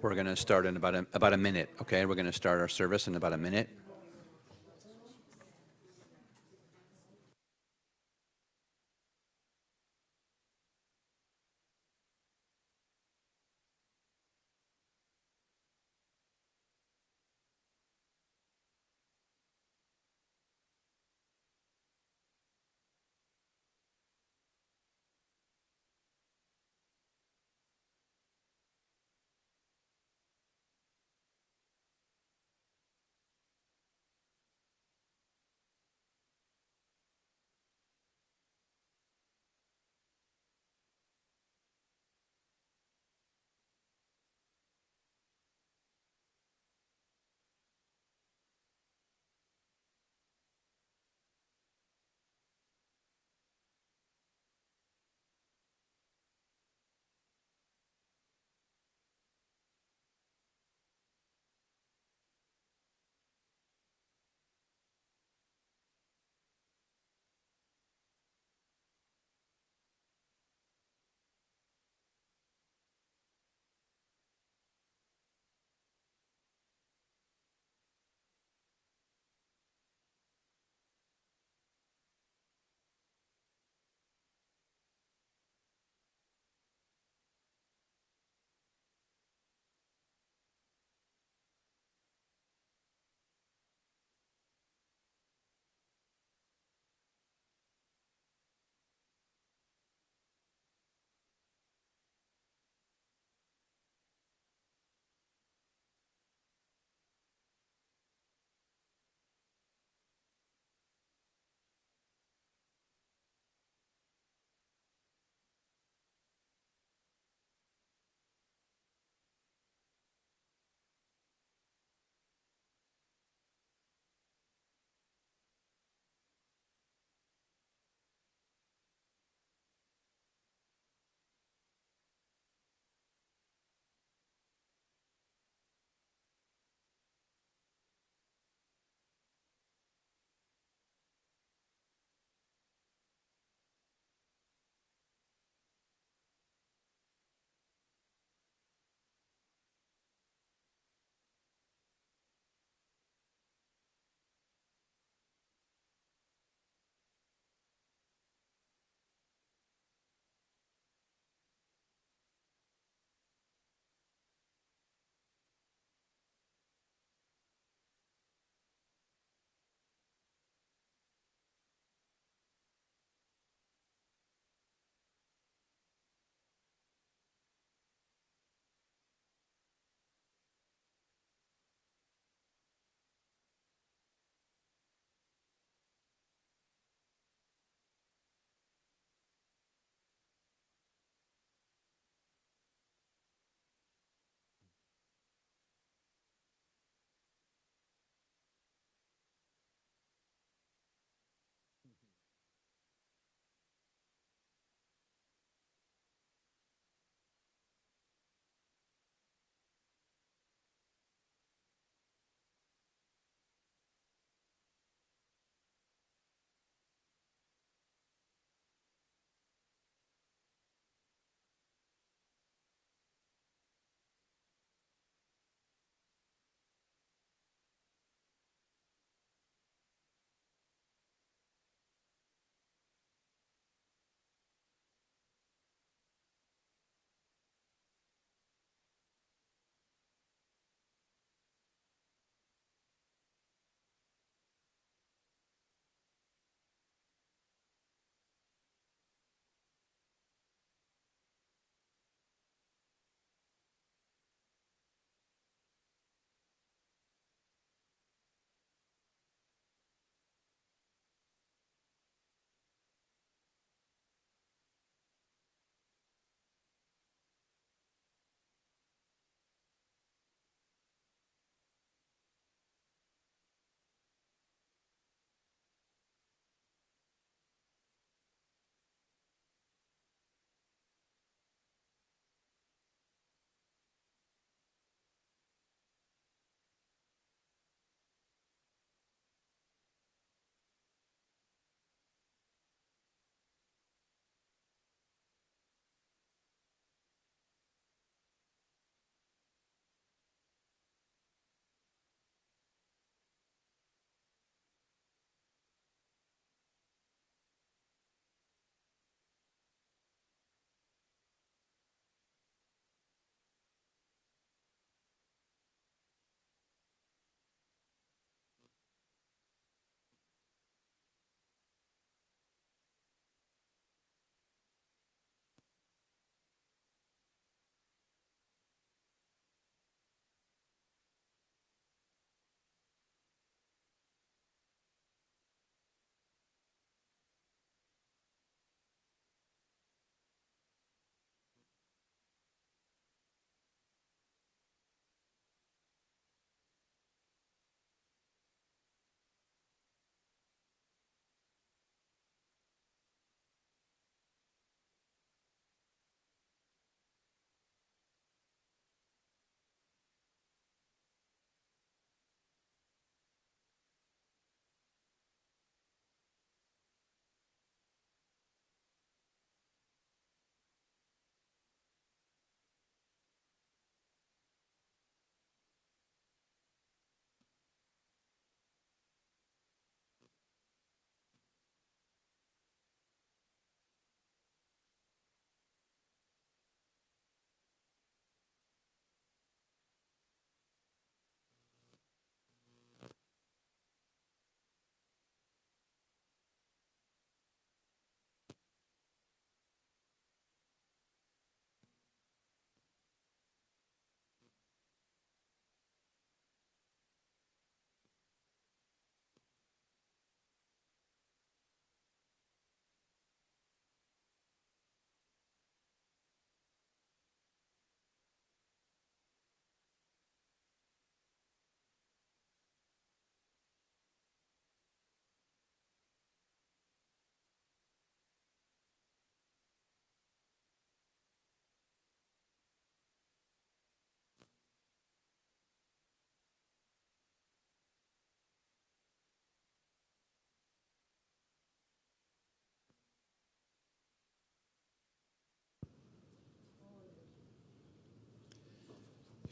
We're going to start in about a minute, okay? We're going to start our service in about a minute.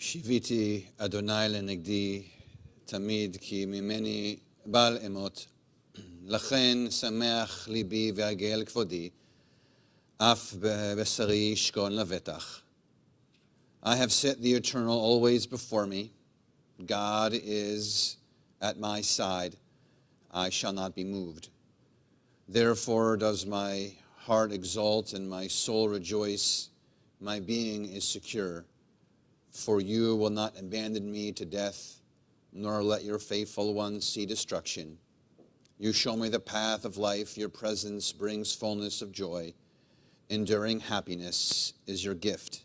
שיוויתי אדוני לנגדי תמיד כי ממני בעל אמות, לכן שמח ליבי ועגל כבודי, אף בבשרי ישכון לבטח. I have set the eternal always before me. God is at my side. I shall not be moved. Therefore does my heart exult and my soul rejoice. My being is secure. For you will not abandon me to death, nor let your faithful one see destruction. You show me the path of life. Your presence brings fullness of joy. Enduring happiness is your gift,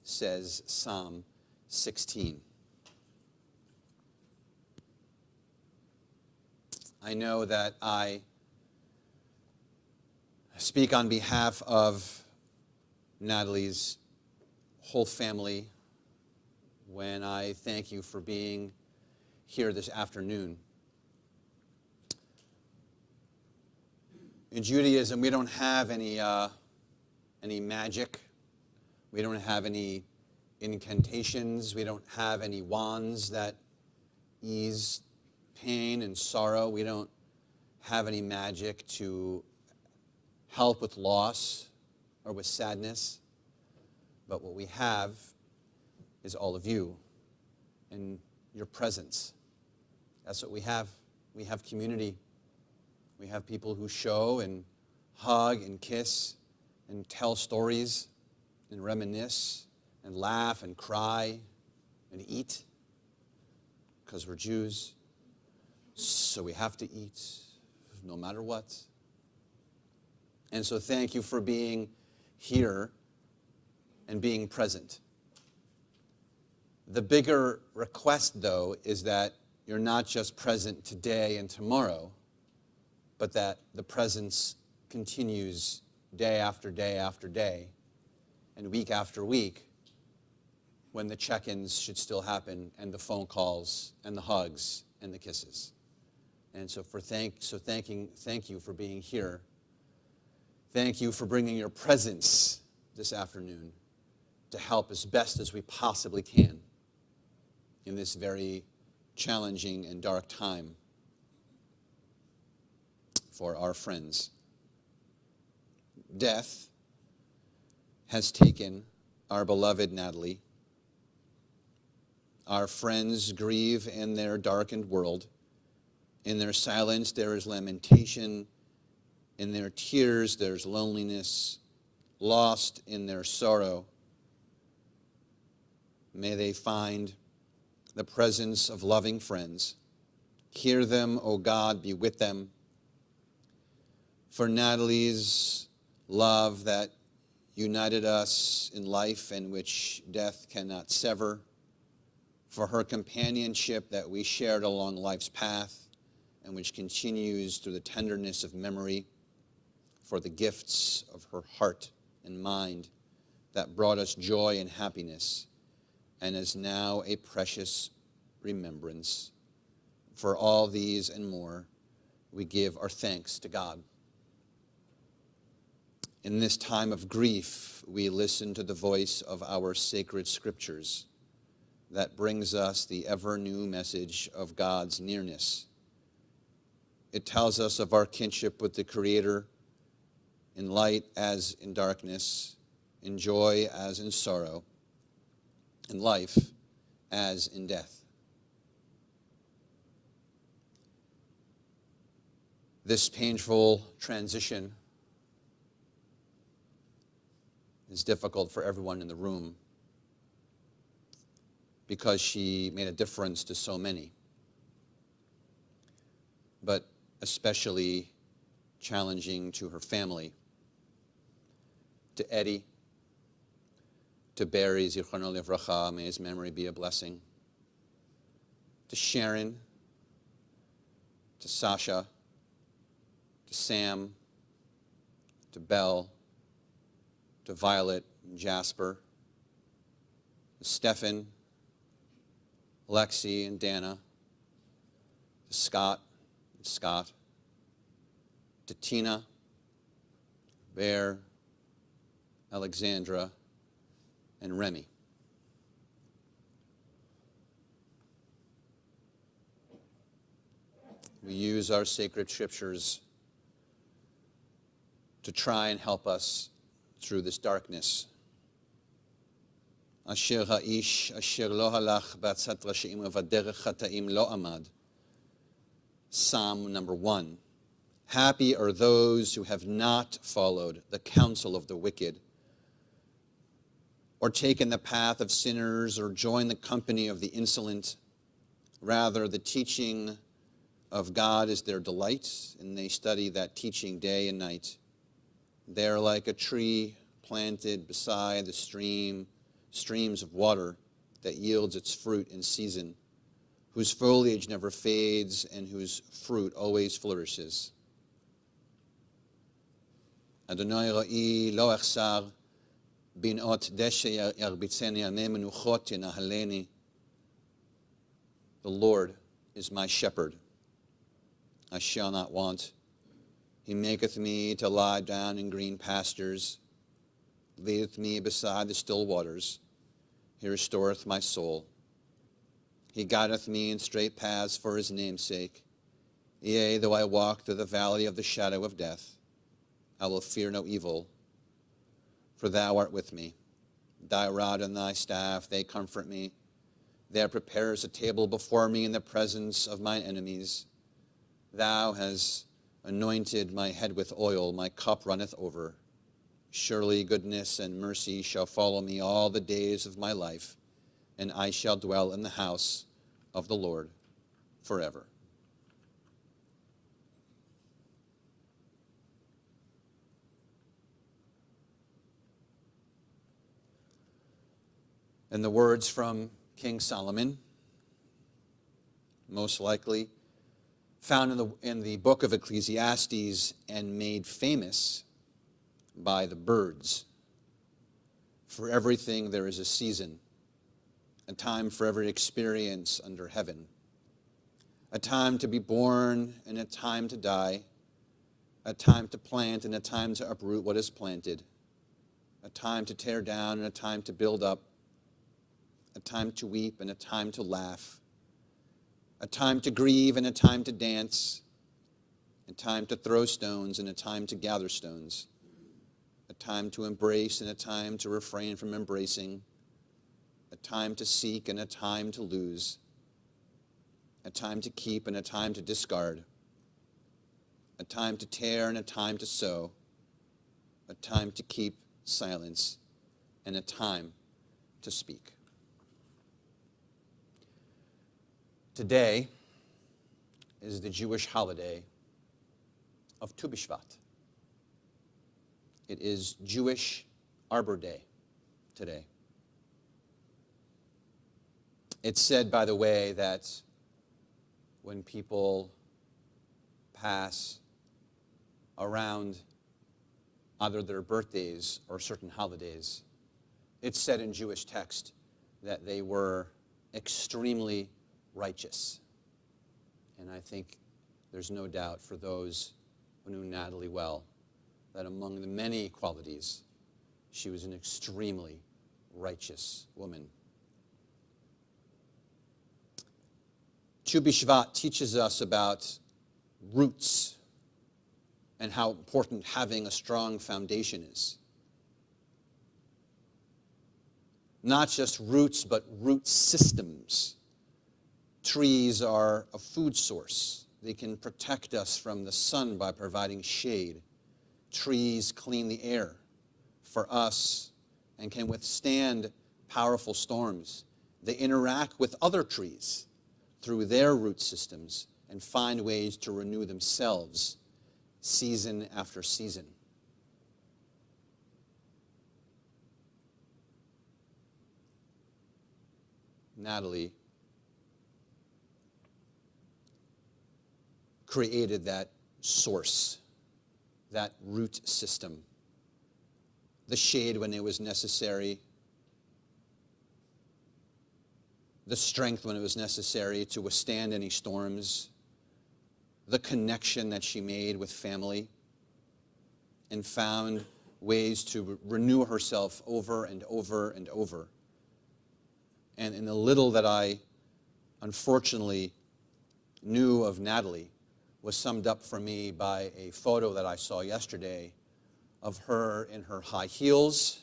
says Psalm 16. I know that I speak on behalf of Natalie's whole family when I thank you for being here this afternoon. In Judaism, we don't have any magic. We don't have any incantations. We don't have any wands that ease pain and sorrow. We don't have any magic to help with loss or with sadness. But what we have is all of you and your presence. That's what we have. We have community. We have people who show and hug and kiss and tell stories and reminisce and laugh and cry and eat because we're Jews. So we have to eat no matter what. And so thank you for being here and being present. The bigger request, though, is that you're not just present today and tomorrow, but that the presence continues day after day after day and week after week when the check-ins should still happen and the phone calls and the hugs and the kisses. And so thank you for being here. Thank you for bringing your presence this afternoon to help as best as we possibly can in this very challenging and dark time for our friends. Death has taken our beloved Natalie. Our friends grieve in their darkened world. In their silence, there is lamentation. In their tears, there's loneliness. Lost in their sorrow, may they find the presence of loving friends. Hear them, O God, be with them. For Natalie's love that united us in life and which death cannot sever. For her companionship that we shared along life's path and which continues through the tenderness of memory. For the gifts of her heart and mind that brought us joy and happiness and is now a precious remembrance. For all these and more, we give our thanks to God. In this time of grief, we listen to the voice of our sacred scriptures that brings us the ever-new message of God's nearness. It tells us of our kinship with the Creator, in light as in darkness, in joy as in sorrow, in life as in death. This painful transition is difficult for everyone in the room because she made a difference to so many, but especially challenging to her family, to Eddie, to Barry, Zichrono Livracha, may his memory be a blessing, to Sharon, to Sasha, to Sam, to Belle, to Violet and Jasper, to Stefan, Lexi and Dana, to Scott and Scott, to Tina, Bear, Alexandra, and Remy. who use our sacred scriptures to try and help us through this darkness. Asher ha'ish asher lo halach b'atzat rashaim v'derech chata'im lo amad. Psalm number 1. Happy are those who have not followed the counsel of the wicked, or taken the path of sinners, or joined the company of the insolent. Rather, the teaching of God is their delight, and they study that teaching day and night. They are like a tree planted beside the streams of water that yields its fruit in season, whose foliage never fades and whose fruit always flourishes. Adonai ra'i lo achsar, binot deshe yarbitzeni ane menuchot yenahaleni. The Lord is my shepherd, I shall not want. He maketh me to lie down in green pastures, leadeth me beside the still waters. He restoreth my soul. He guideth me in straight paths for his name's sake. Yea, though I walk through the valley of the shadow of death, I will fear no evil, for thou art with me. Thy rod and thy staff, they comfort me. Thou preparest a table before me in the presence of mine enemies. Thou hast anointed my head with oil, my cup runneth over. Surely goodness and mercy shall follow me all the days of my life, and I shall dwell in the house of the Lord forever. And the words from King Solomon, most likely found in the book of Ecclesiastes and made famous by the birds. For everything there is a season, a time for every experience under heaven, a time to be born and a time to die, a time to plant and a time to uproot what is planted, a time to tear down and a time to build up, a time to weep and a time to laugh, a time to grieve and a time to dance, a time to throw stones and a time to gather stones, a time to embrace and a time to refrain from embracing, a time to seek and a time to lose, a time to keep and a time to discard, a time to tear and a time to sow, a time to keep silence and a time to speak. Today is the Jewish holiday of Tu B'Shvat. It is Jewish Arbor Day today. It's said, by the way, that when people pass around either their birthdays or certain holidays, it's said in Jewish text that they were extremely righteous. And I think there's no doubt for those who knew Natalie well that among the many qualities, she was an extremely righteous woman. Tu B'Shvat teaches us about roots and how important having a strong foundation is. Not just roots, but root systems. Trees are a food source. They can protect us from the sun by providing shade. Trees clean the air for us and can withstand powerful storms. They interact with other trees through their root systems and find ways to renew themselves season after season. Natalie created that source, that root system, the shade when it was necessary, the strength when it was necessary to withstand any storms, the connection that she made with family, and found ways to renew herself over and over and over. And in the little that I unfortunately knew of Natalie, was summed up for me by a photo that I saw yesterday of her in her high heels,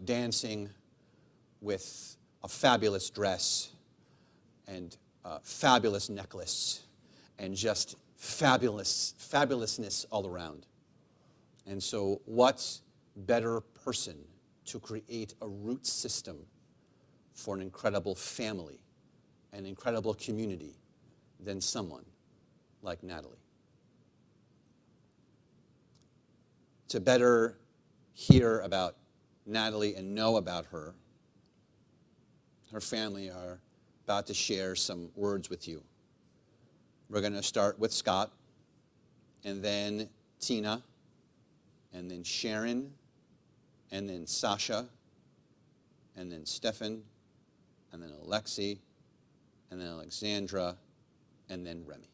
dancing with a fabulous dress and a fabulous necklace and just fabulousness all around. And so what better person to create a root system for an incredible family, an incredible community, than someone like Natalie. To better hear about Natalie and know about her, her family are about to share some words with you. We're going to start with Scott, and then Tina, and then Sharon, and then Sasha, and then Stefan, and then Alexi, and then Alexandra, and then Remy.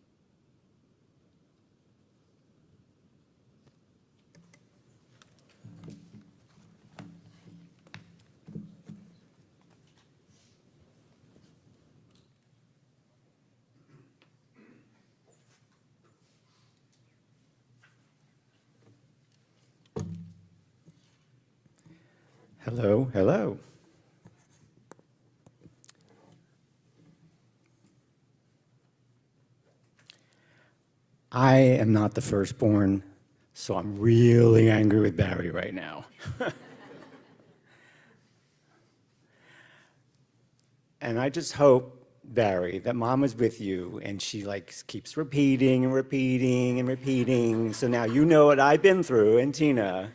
Hello, hello. I am not the firstborn, so I'm really angry with Barry right now. And I just hope, Barry, that Mom is with you and she keeps repeating and repeating and repeating. So now you know what I've been through, and Tina.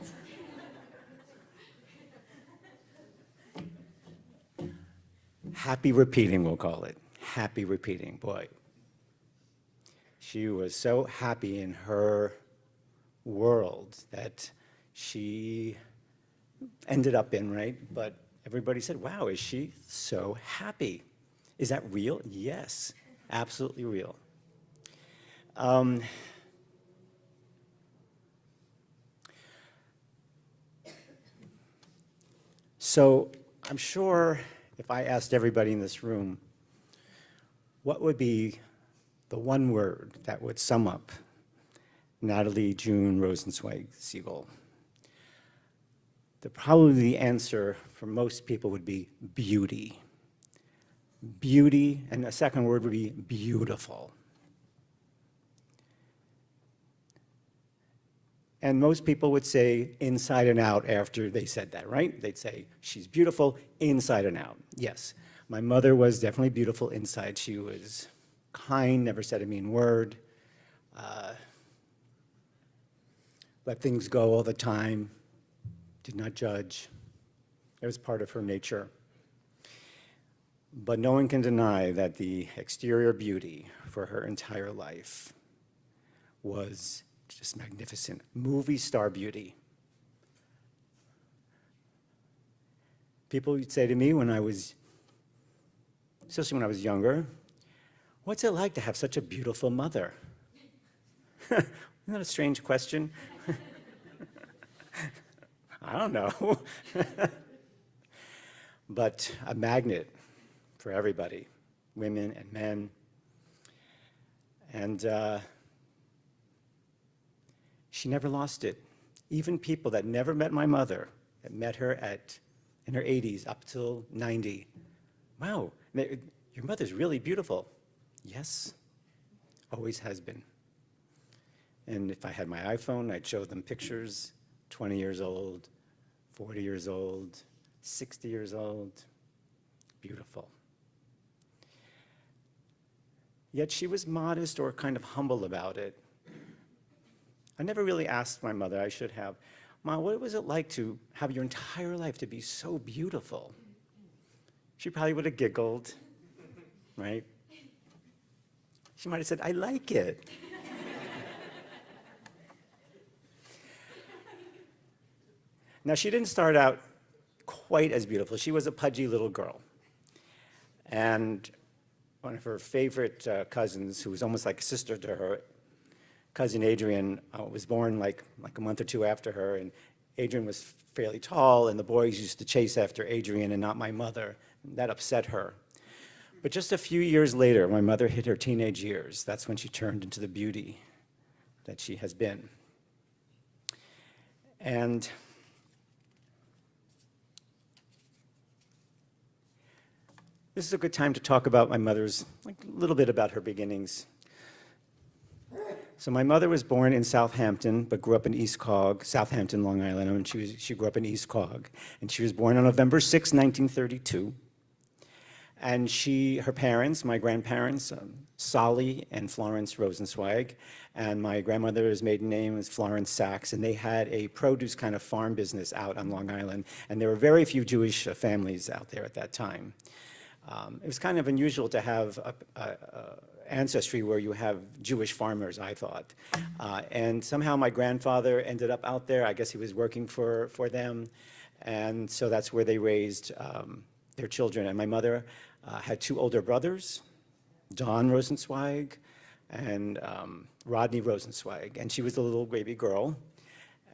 Happy repeating, we'll call it. Happy repeating, boy. She was so happy in her world that she ended up in, right? But everybody said, wow, is she so happy? Is that real? Yes, absolutely real. So I'm sure if I asked everybody in this room, what would be the one word that would sum up Natalie June Rosenzweig Segall? Probably the answer for most people would be beauty. Beauty, and the second word would be beautiful. And most people would say inside and out after they said that, right? They'd say, she's beautiful inside and out. Yes, my mother was definitely beautiful inside. She was kind, never said a mean word, let things go all the time, did not judge. It was part of her nature. But no one can deny that the exterior beauty for her entire life was just magnificent. Movie star beauty. People would say to me especially when I was younger, what's it like to have such a beautiful mother? Isn't that a strange question? I don't know. But a magnet for everybody, women and men. And she never lost it. Even people that never met my mother, that met her in her 80s up till 90. Wow, your mother's really beautiful. Yes, always has been. And if I had my iPhone, I'd show them pictures, 20 years old, 40 years old, 60 years old. Beautiful. Yet she was modest or kind of humble about it. I never really asked my mother, I should have, Mom, what was it like to have your entire life to be so beautiful? She probably would have giggled, right? She might have said, I like it. Now, she didn't start out quite as beautiful. She was a pudgy little girl. And one of her favorite cousins, who was almost like a sister to her, cousin Adrian, was born like a month or two after her, and Adrian was fairly tall, and the boys used to chase after Adrian and not my mother. That upset her. But just a few years later, my mother hit her teenage years. That's when she turned into the beauty that she has been. And this is a good time to talk about my mother's, like a little bit about her beginnings. So my mother was born in Southampton, but grew up in East Cog, Southampton, Long Island, and she grew up in East Cog. And she was born on November 6, 1932. And her parents, my grandparents, Solly and Florence Rosenzweig, and my grandmother's maiden name was Florence Sachs, and they had a produce kind of farm business out on Long Island, and there were very few Jewish families out there at that time. It was kind of unusual to have ancestry where you have Jewish farmers, I thought. And somehow my grandfather ended up out there. I guess he was working for them, and so that's where they raised their children. And my mother had two older brothers, Don Rosenzweig and Rodney Rosenzweig, and she was the little baby girl.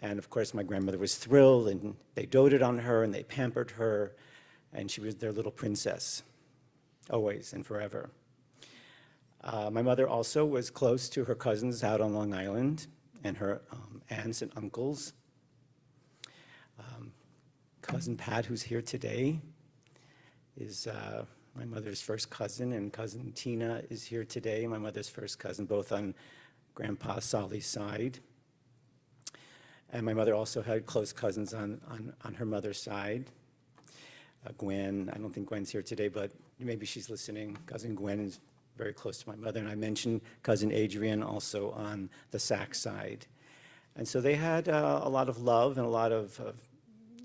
And of course, my grandmother was thrilled, and they doted on her, and they pampered her, and she was their little princess, always and forever. My mother also was close to her cousins out on Long Island, and her aunts and uncles. Cousin Pat, who's here today, is my mother's first cousin, and cousin Tina is here today, my mother's first cousin, both on Grandpa Solly's side. And my mother also had close cousins on her mother's side. Gwen, I don't think Gwen's here today, but maybe she's listening. Cousin Gwen is very close to my mother, and I mentioned cousin Adrian also on the Sachs side. And so they had a lot of love and a lot of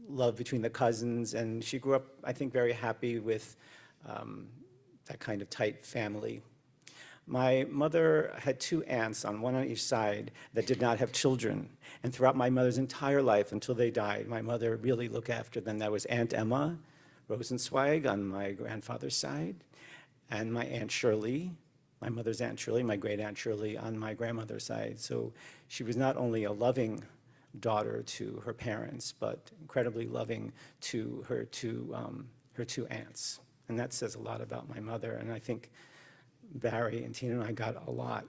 love between the cousins, and she grew up, I think, very happy with that kind of tight family. My mother had two aunts, one on each side, that did not have children. And throughout my mother's entire life, until they died, my mother really looked after them. That was Aunt Emma Rosenzweig on my grandfather's side, and my Aunt Shirley, my mother's Aunt Shirley, my great Aunt Shirley on my grandmother's side. So she was not only a loving daughter to her parents, but incredibly loving to her two aunts. And that says a lot about my mother, and I think Barry and Tina and I got a lot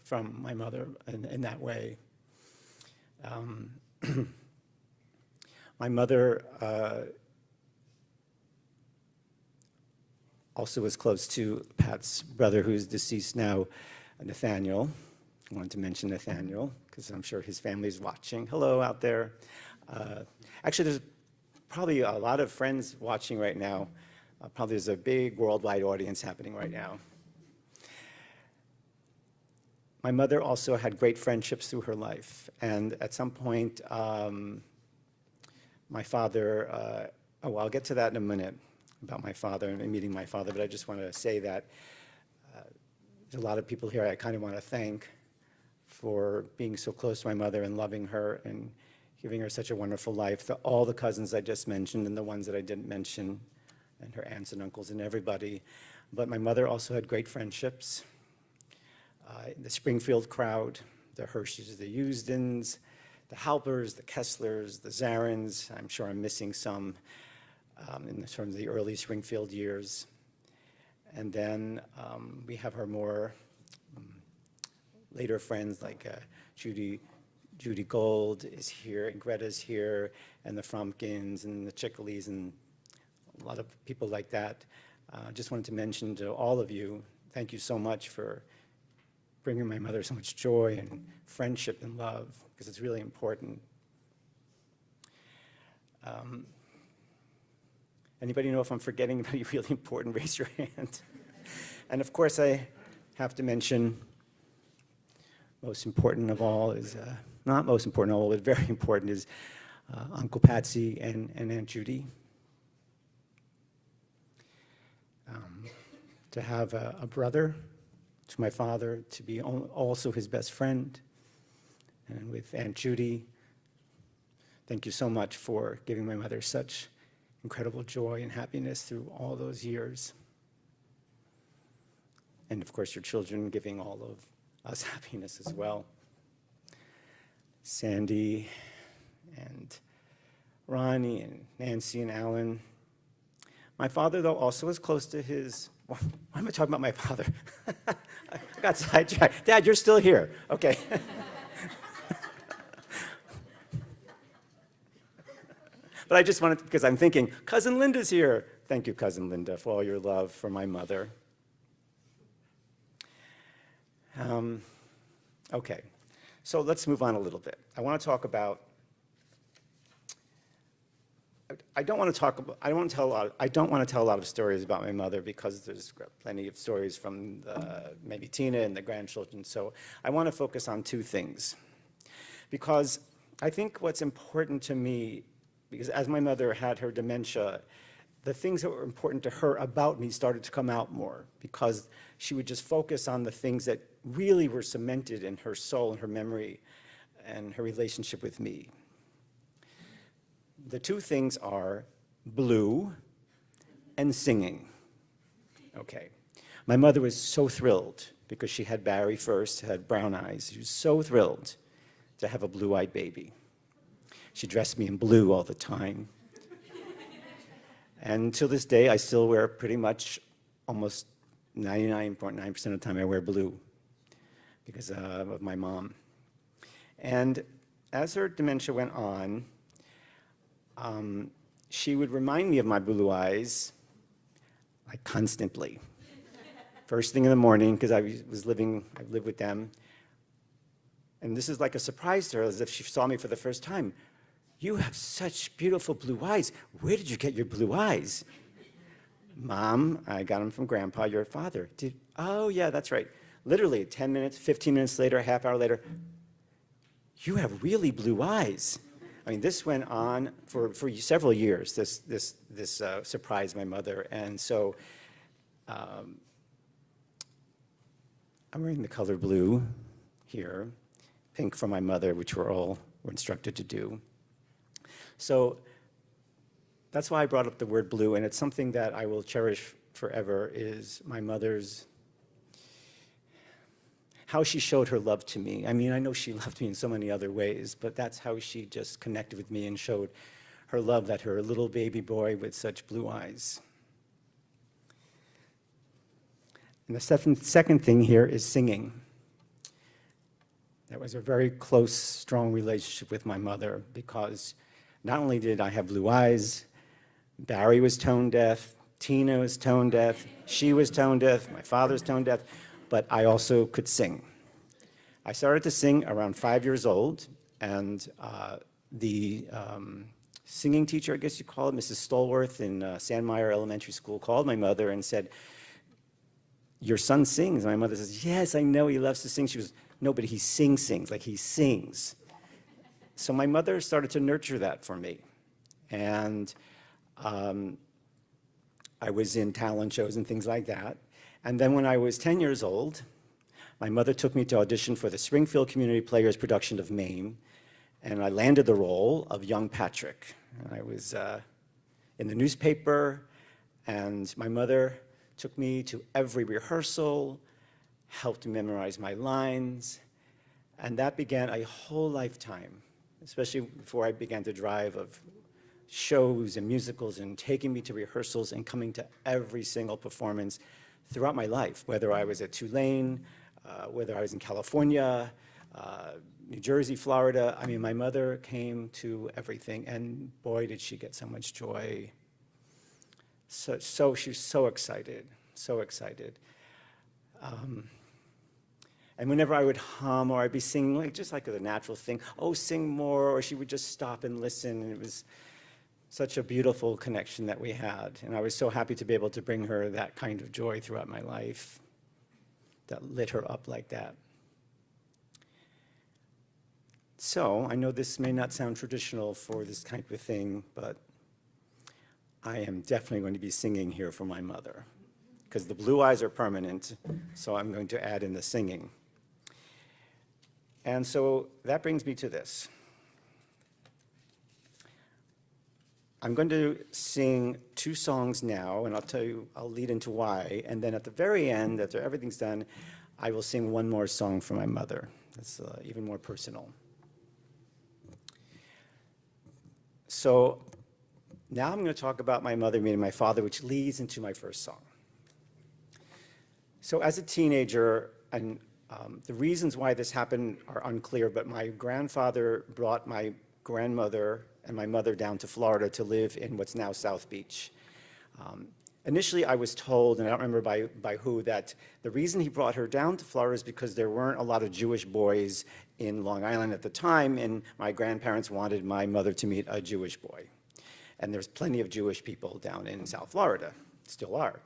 from my mother in that way. My mother also was close to Pat's brother, who's deceased now, Nathaniel. I wanted to mention Nathaniel, because I'm sure his family's watching. Hello out there. Actually, there's probably a lot of friends watching right now. Probably there's a big worldwide audience happening right now. My mother also had great friendships through her life. And at some point, my father, well, I'll get to that in a minute about my father and meeting my father, but I just want to say that there's a lot of people here I kind of want to thank for being so close to my mother and loving her and giving her such a wonderful life. All the cousins I just mentioned and the ones that I didn't mention, and her aunts and uncles and everybody. But my mother also had great friendships. The Springfield crowd, the Hersheys, the Usdens, the Halpers, the Kesslers, the Zarins. I'm sure I'm missing some in terms of the early Springfield years. And then we have her more later friends like Judy Gold is here, and Greta's here, and the Fromkins and the Chickleys and a lot of people like that. Just wanted to mention to all of you, thank you so much for bringing my mother so much joy and friendship and love, because it's really important. Anybody know if I'm forgetting anybody really important? Raise your hand. And of course, I have to mention, most important of all is, not most important of all, but very important is Uncle Patsy and Aunt Judy. To have a brother to my father, to be also his best friend, and with Aunt Judy, thank you so much for giving my mother such incredible joy and happiness through all those years. And of course, your children giving all of us happiness as well. Sandy and Ronnie and Nancy and Alan, My father, though, also was close to his, why am I talking about my father? I got sidetracked. Dad, you're still here. Okay. But I just wanted, because I'm thinking, Cousin Linda's here. Thank you, Cousin Linda, for all your love for my mother. Okay, so let's move on a little bit. I want to talk about, I don't want to tell a lot of stories about my mother because there's plenty of stories from maybe Tina and the grandchildren. So I want to focus on two things. Because I think what's important to me, because as my mother had her dementia, the things that were important to her about me started to come out more because she would just focus on the things that really were cemented in her soul and her memory and her relationship with me. The two things are blue and singing. Okay. My mother was so thrilled because she had Barry first, had brown eyes. She was so thrilled to have a blue-eyed baby. She dressed me in blue all the time. And to this day, I still wear pretty much almost 99.9% of the time I wear blue because of my mom. And as her dementia went on, she would remind me of my blue eyes, like constantly. First thing in the morning, because I lived with them. And this is like a surprise to her, as if she saw me for the first time. You have such beautiful blue eyes. Where did you get your blue eyes? Mom, I got them from Grandpa, your father. Oh, yeah, that's right. Literally 10 minutes, 15 minutes later, a half hour later, you have really blue eyes. I mean, this went on for several years, this surprised my mother. And so I'm wearing the color blue here, pink for my mother, which we're instructed to do. So that's why I brought up the word blue, and it's something that I will cherish forever, is my mother's, how she showed her love to me. I mean, I know she loved me in so many other ways, but that's how she just connected with me and showed her love, that her little baby boy with such blue eyes. And the second thing here is singing. That was a very close, strong relationship with my mother because not only did I have blue eyes, Barry was tone deaf, Tina was tone deaf, she was tone deaf, my father's tone deaf, but I also could sing. I started to sing around 5 years old, and the singing teacher, I guess you call it, Mrs. Stolworth in Sandmeyer Elementary School, called my mother and said, your son sings. And my mother says, yes, I know he loves to sing. She goes, no, but he sings, like he sings. So my mother started to nurture that for me. And I was in talent shows and things like that. And then when I was 10 years old, my mother took me to audition for the Springfield Community Players production of Mame, and I landed the role of young Patrick. And I was in the newspaper, and my mother took me to every rehearsal, helped me memorize my lines, and that began a whole lifetime, especially before I began to drive, of shows and musicals and taking me to rehearsals and coming to every single performance throughout my life, whether I was at Tulane, whether I was in California, New Jersey, Florida. I mean, my mother came to everything, and boy, did she get so much joy. So she was so excited, so excited. And whenever I would hum or I'd be singing, just like a natural thing, oh, sing more, or she would just stop and listen, and it was such a beautiful connection that we had. And I was so happy to be able to bring her that kind of joy throughout my life that lit her up like that. So I know this may not sound traditional for this type of thing, but I am definitely going to be singing here for my mother, because the blue eyes are permanent, so I'm going to add in the singing. And so that brings me to this. I'm going to sing 2 songs now, and I'll lead into why, and then at the very end, after everything's done, I will sing one more song for my mother. That's even more personal. So Now I'm going to talk about my mother, meaning my father, which leads into my first song. So as a teenager, and the reasons why this happened are unclear, but my grandfather brought my grandmother and my mother down to Florida to live in what's now South Beach. Initially, I was told, and I don't remember by who, that the reason he brought her down to Florida is because there weren't a lot of Jewish boys in Long Island at the time, and my grandparents wanted my mother to meet a Jewish boy. And there's plenty of Jewish people down in South Florida, still are.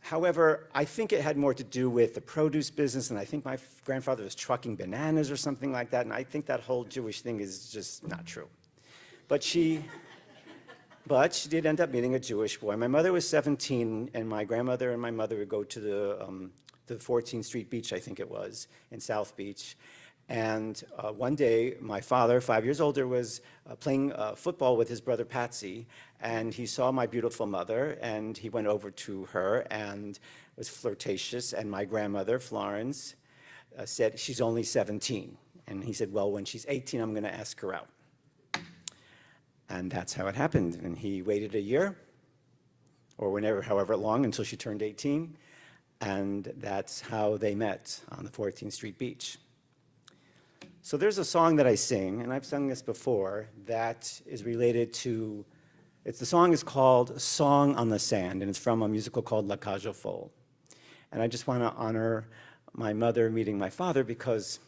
However, I think it had more to do with the produce business, and I think my grandfather was trucking bananas or something like that, and I think that whole Jewish thing is just not true. But she did end up meeting a Jewish boy. My mother was 17, and my grandmother and my mother would go to the 14th Street Beach, I think it was, in South Beach. And one day, my father, 5 years older, was playing football with his brother Patsy, and he saw my beautiful mother, and he went over to her and was flirtatious, and my grandmother, Florence, said, "She's only 17." And he said, "Well, when she's 18, I'm going to ask her out." And that's how it happened. And he waited a year, or however long, until she turned 18, and that's how they met on the 14th Street Beach. So there's a song that I sing, and I've sung this before, that is related to, the song is called Song on the Sand, and it's from a musical called La Cage aux Folles. And I just want to honor my mother meeting my father, because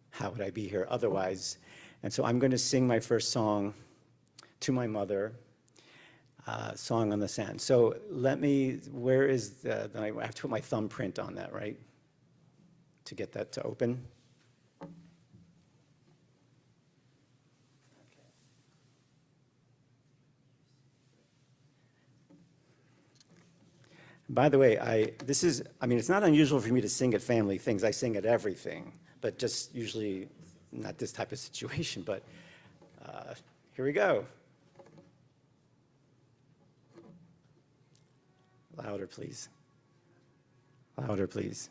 how would I be here otherwise? And so I'm going to sing my first song to my mother, Song on the Sand. So where is I have to put my thumbprint on that, right? To get that to open. By the way, it's not unusual for me to sing at family things. I sing at everything, but just usually not this type of situation. But here we go. Louder, please. Louder, please.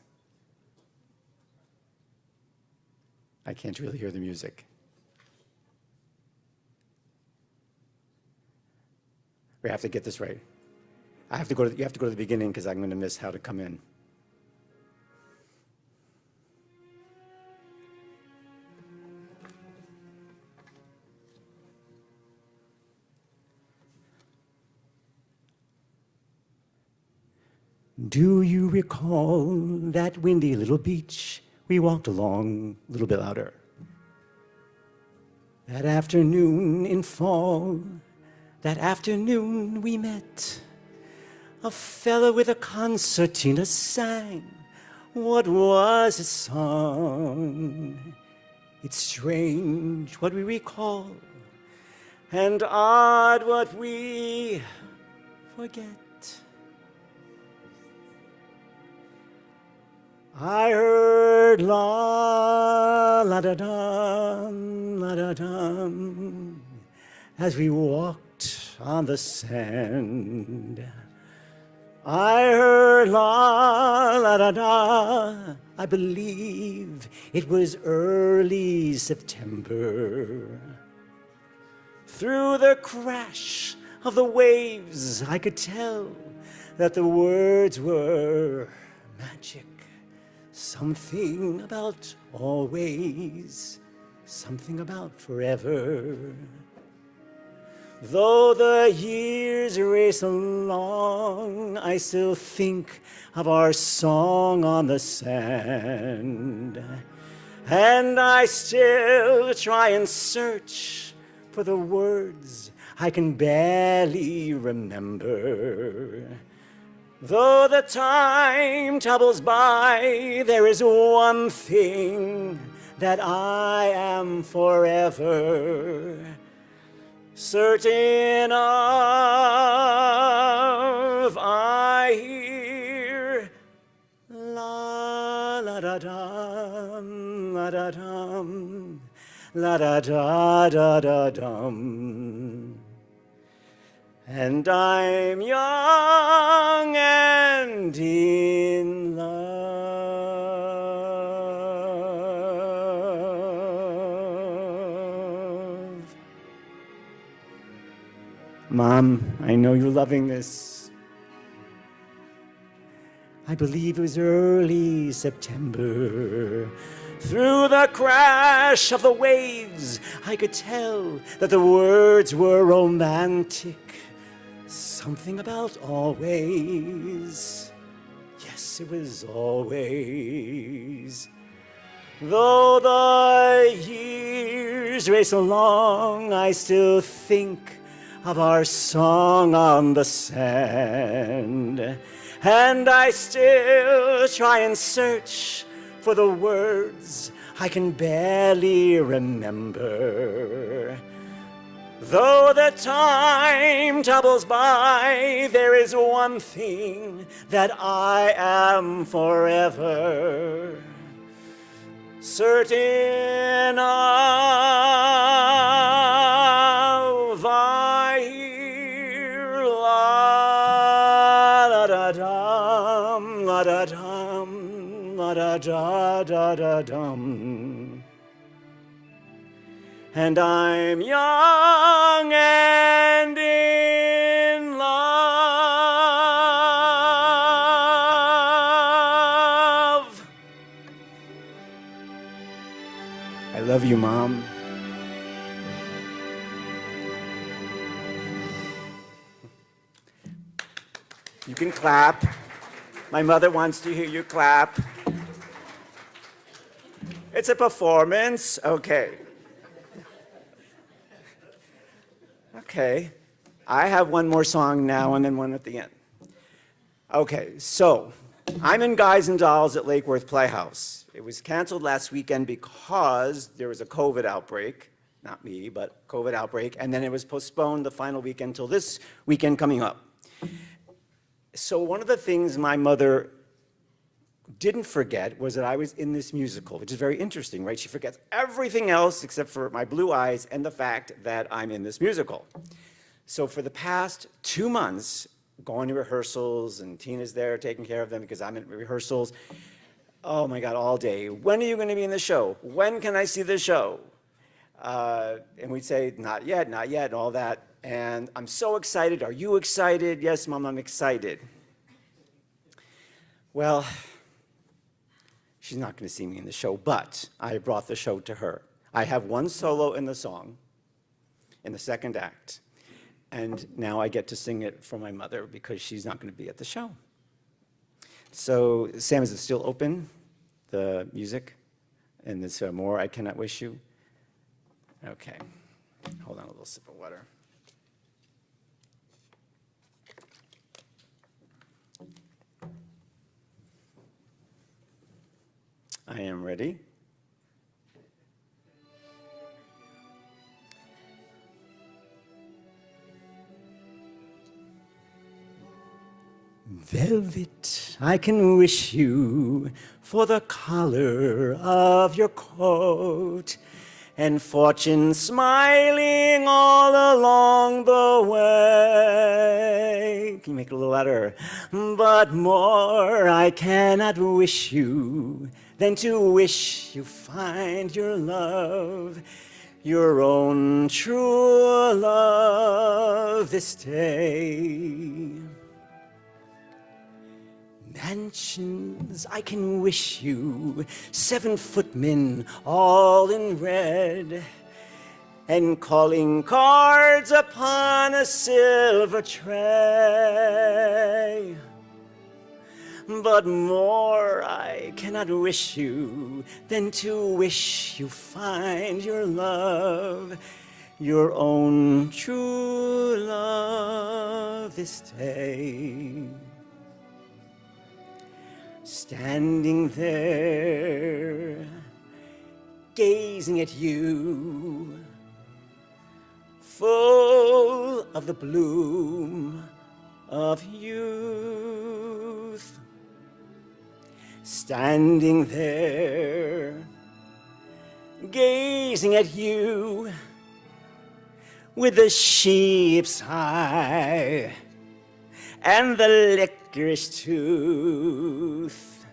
I can't really hear the music. We have to get this right. You have to go to the beginning, because I'm going to miss how to come in. Do you recall that windy little beach we walked along? A little bit louder. That afternoon in fall, that afternoon we met. A fellow with a concertina sang. What was his song? It's strange what we recall, and odd what we forget. I heard la la da dum, la da dum, as we walked on the sand. I heard la la da da. I believe it was early September. Through the crash of the waves, I could tell that the words were magic. Something about always, something about forever. Though the years race along, I still think of our song on the sand. And I still try and search for the words I can barely remember. Though the time tumbles by, there is one thing that I am forever certain of. I hear la la da dum, la da dum, la da da da da dum. And I'm young and in love. Mom, I know you're loving this. I believe it was early September. Through the crash of the waves, I could tell that the words were romantic. Something about always. Yes, it was always. Though the years race along, I still think of our song on the sand. And I still try and search for the words I can barely remember. Though the time tumbles by, there is one thing that I am forever certain of. I hear la da da dum, la da dum, la da da da da dum. And I'm young and in love. I love you, Mom. You can clap. My mother wants to hear you clap. It's a performance. Okay. Okay. I have one more song now and then one at the end. Okay, so I'm in Guys and Dolls at Lake Worth Playhouse. It was canceled last weekend because there was a COVID outbreak. Not me, but COVID outbreak. And then it was postponed the final weekend till this weekend coming up. So one of the things my mother didn't forget was that I was in this musical, which is very interesting, right? She forgets everything else except for my blue eyes and the fact that I'm in this musical. So for the past 2 months, going to rehearsals, and Tina's there taking care of them because I'm in rehearsals. Oh my God, all day. When are you going to be in the show? When can I see the show? And we'd say, not yet, and all that. And I'm so excited. Are you excited? Yes, Mom, I'm excited. Well, she's not going to see me in the show, but I brought the show to her. I have one solo in the song, in the second act, and now I get to sing it for my mother because she's not going to be at the show. So, Sam, is it still open, the music? And it's More I Cannot Wish You? Okay. Hold on, a little sip of water. I am ready. Velvet, I can wish you for the collar of your coat, and fortune smiling all along the way. Can you make it a little louder? But more I cannot wish you than to wish you find your love, your own true love this day. Mansions I can wish you, 7 footmen all in red, and calling cards upon a silver tray. But more I cannot wish you than to wish you find your love, your own true love this day. Standing there, gazing at you, full of the bloom of youth. Standing there, gazing at you, with the sheep's eye and the licorice tooth,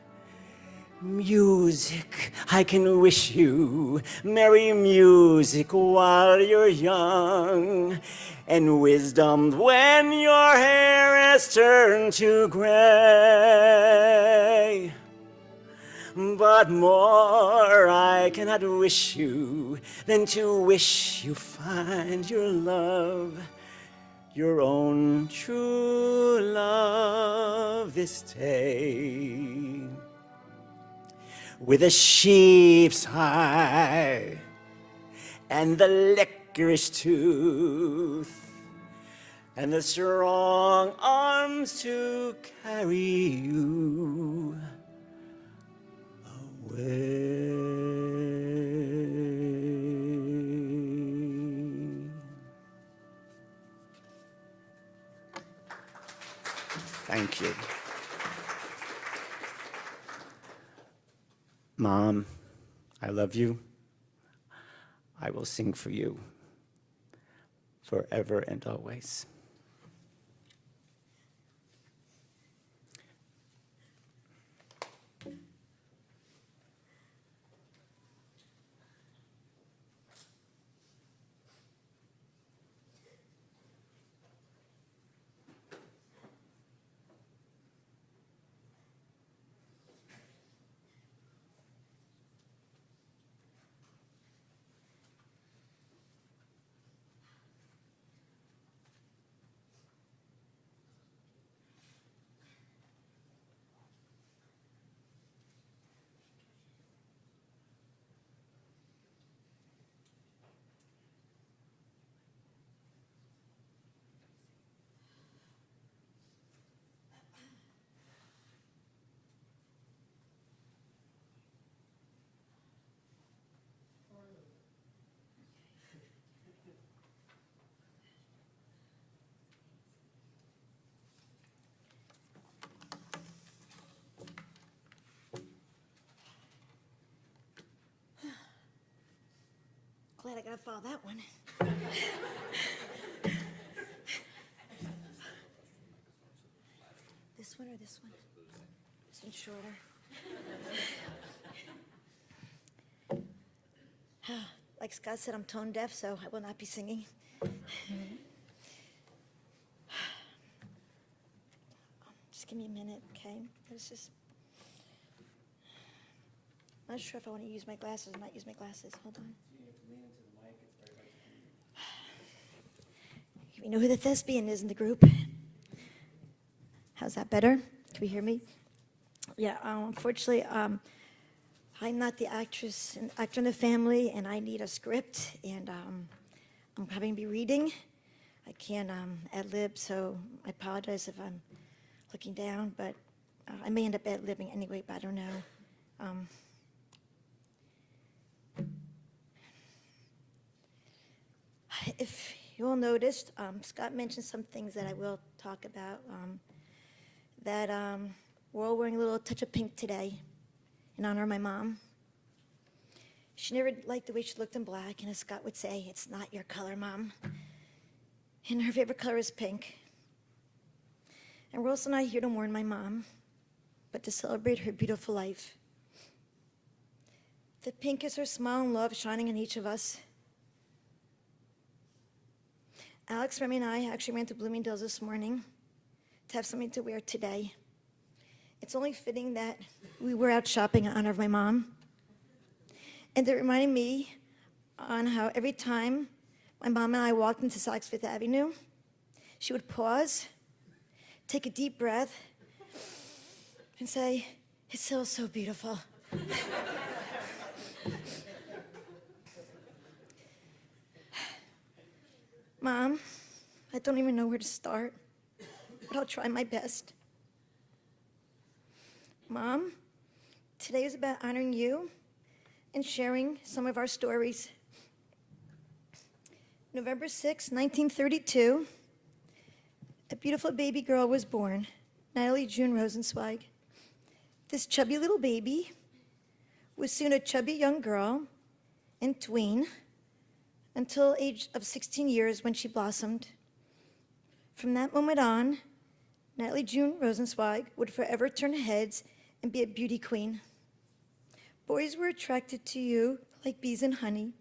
Music, I can wish you merry music while you're young, and wisdom when your hair has turned to gray. But more I cannot wish you than to wish you find your love, your own true love this day. With a sheep's eye and the licorice tooth and the strong arms to carry you away. Thank you. Mom, I love you. I will sing for you forever and always. Glad I gotta follow that one. This one or this one? This one's shorter. Like Scott said, I'm tone deaf, so I will not be singing. Just give me a minute, okay? Let's just. I'm not sure if I want to use my glasses or not use my glasses. Hold on. We know who the thespian is in the group. How's that better? Can we hear me? Yeah, unfortunately, I'm not the actor in the family, and I need a script, and I'm having to be reading. I can't ad-lib, so I apologize if I'm looking down, but I may end up ad-libbing anyway, but I don't know. If you all noticed, Scott mentioned some things that I will talk about, that we're all wearing a little touch of pink today in honor of my mom. She never liked the way she looked in black, and as Scott would say, it's not your color, Mom. And her favorite color is pink. And we're also not here to mourn my mom, but to celebrate her beautiful life. The pink is her smile and love shining in each of us. Alex, Remy, and I actually ran to Bloomingdale's this morning to have something to wear today. It's only fitting that we were out shopping in honor of my mom. And it reminded me on how every time my mom and I walked into Saks Fifth Avenue, she would pause, take a deep breath, and say, "It's still so beautiful." Mom, I don't even know where to start, but I'll try my best. Mom, today is about honoring you and sharing some of our stories. November 6, 1932, a beautiful baby girl was born, Natalie June Rosenzweig. This chubby little baby was soon a chubby young girl and tween until age of 16 years when she blossomed. From that moment on, Natalie June Rosenzweig would forever turn heads and be a beauty queen. Boys were attracted to you like bees and honey.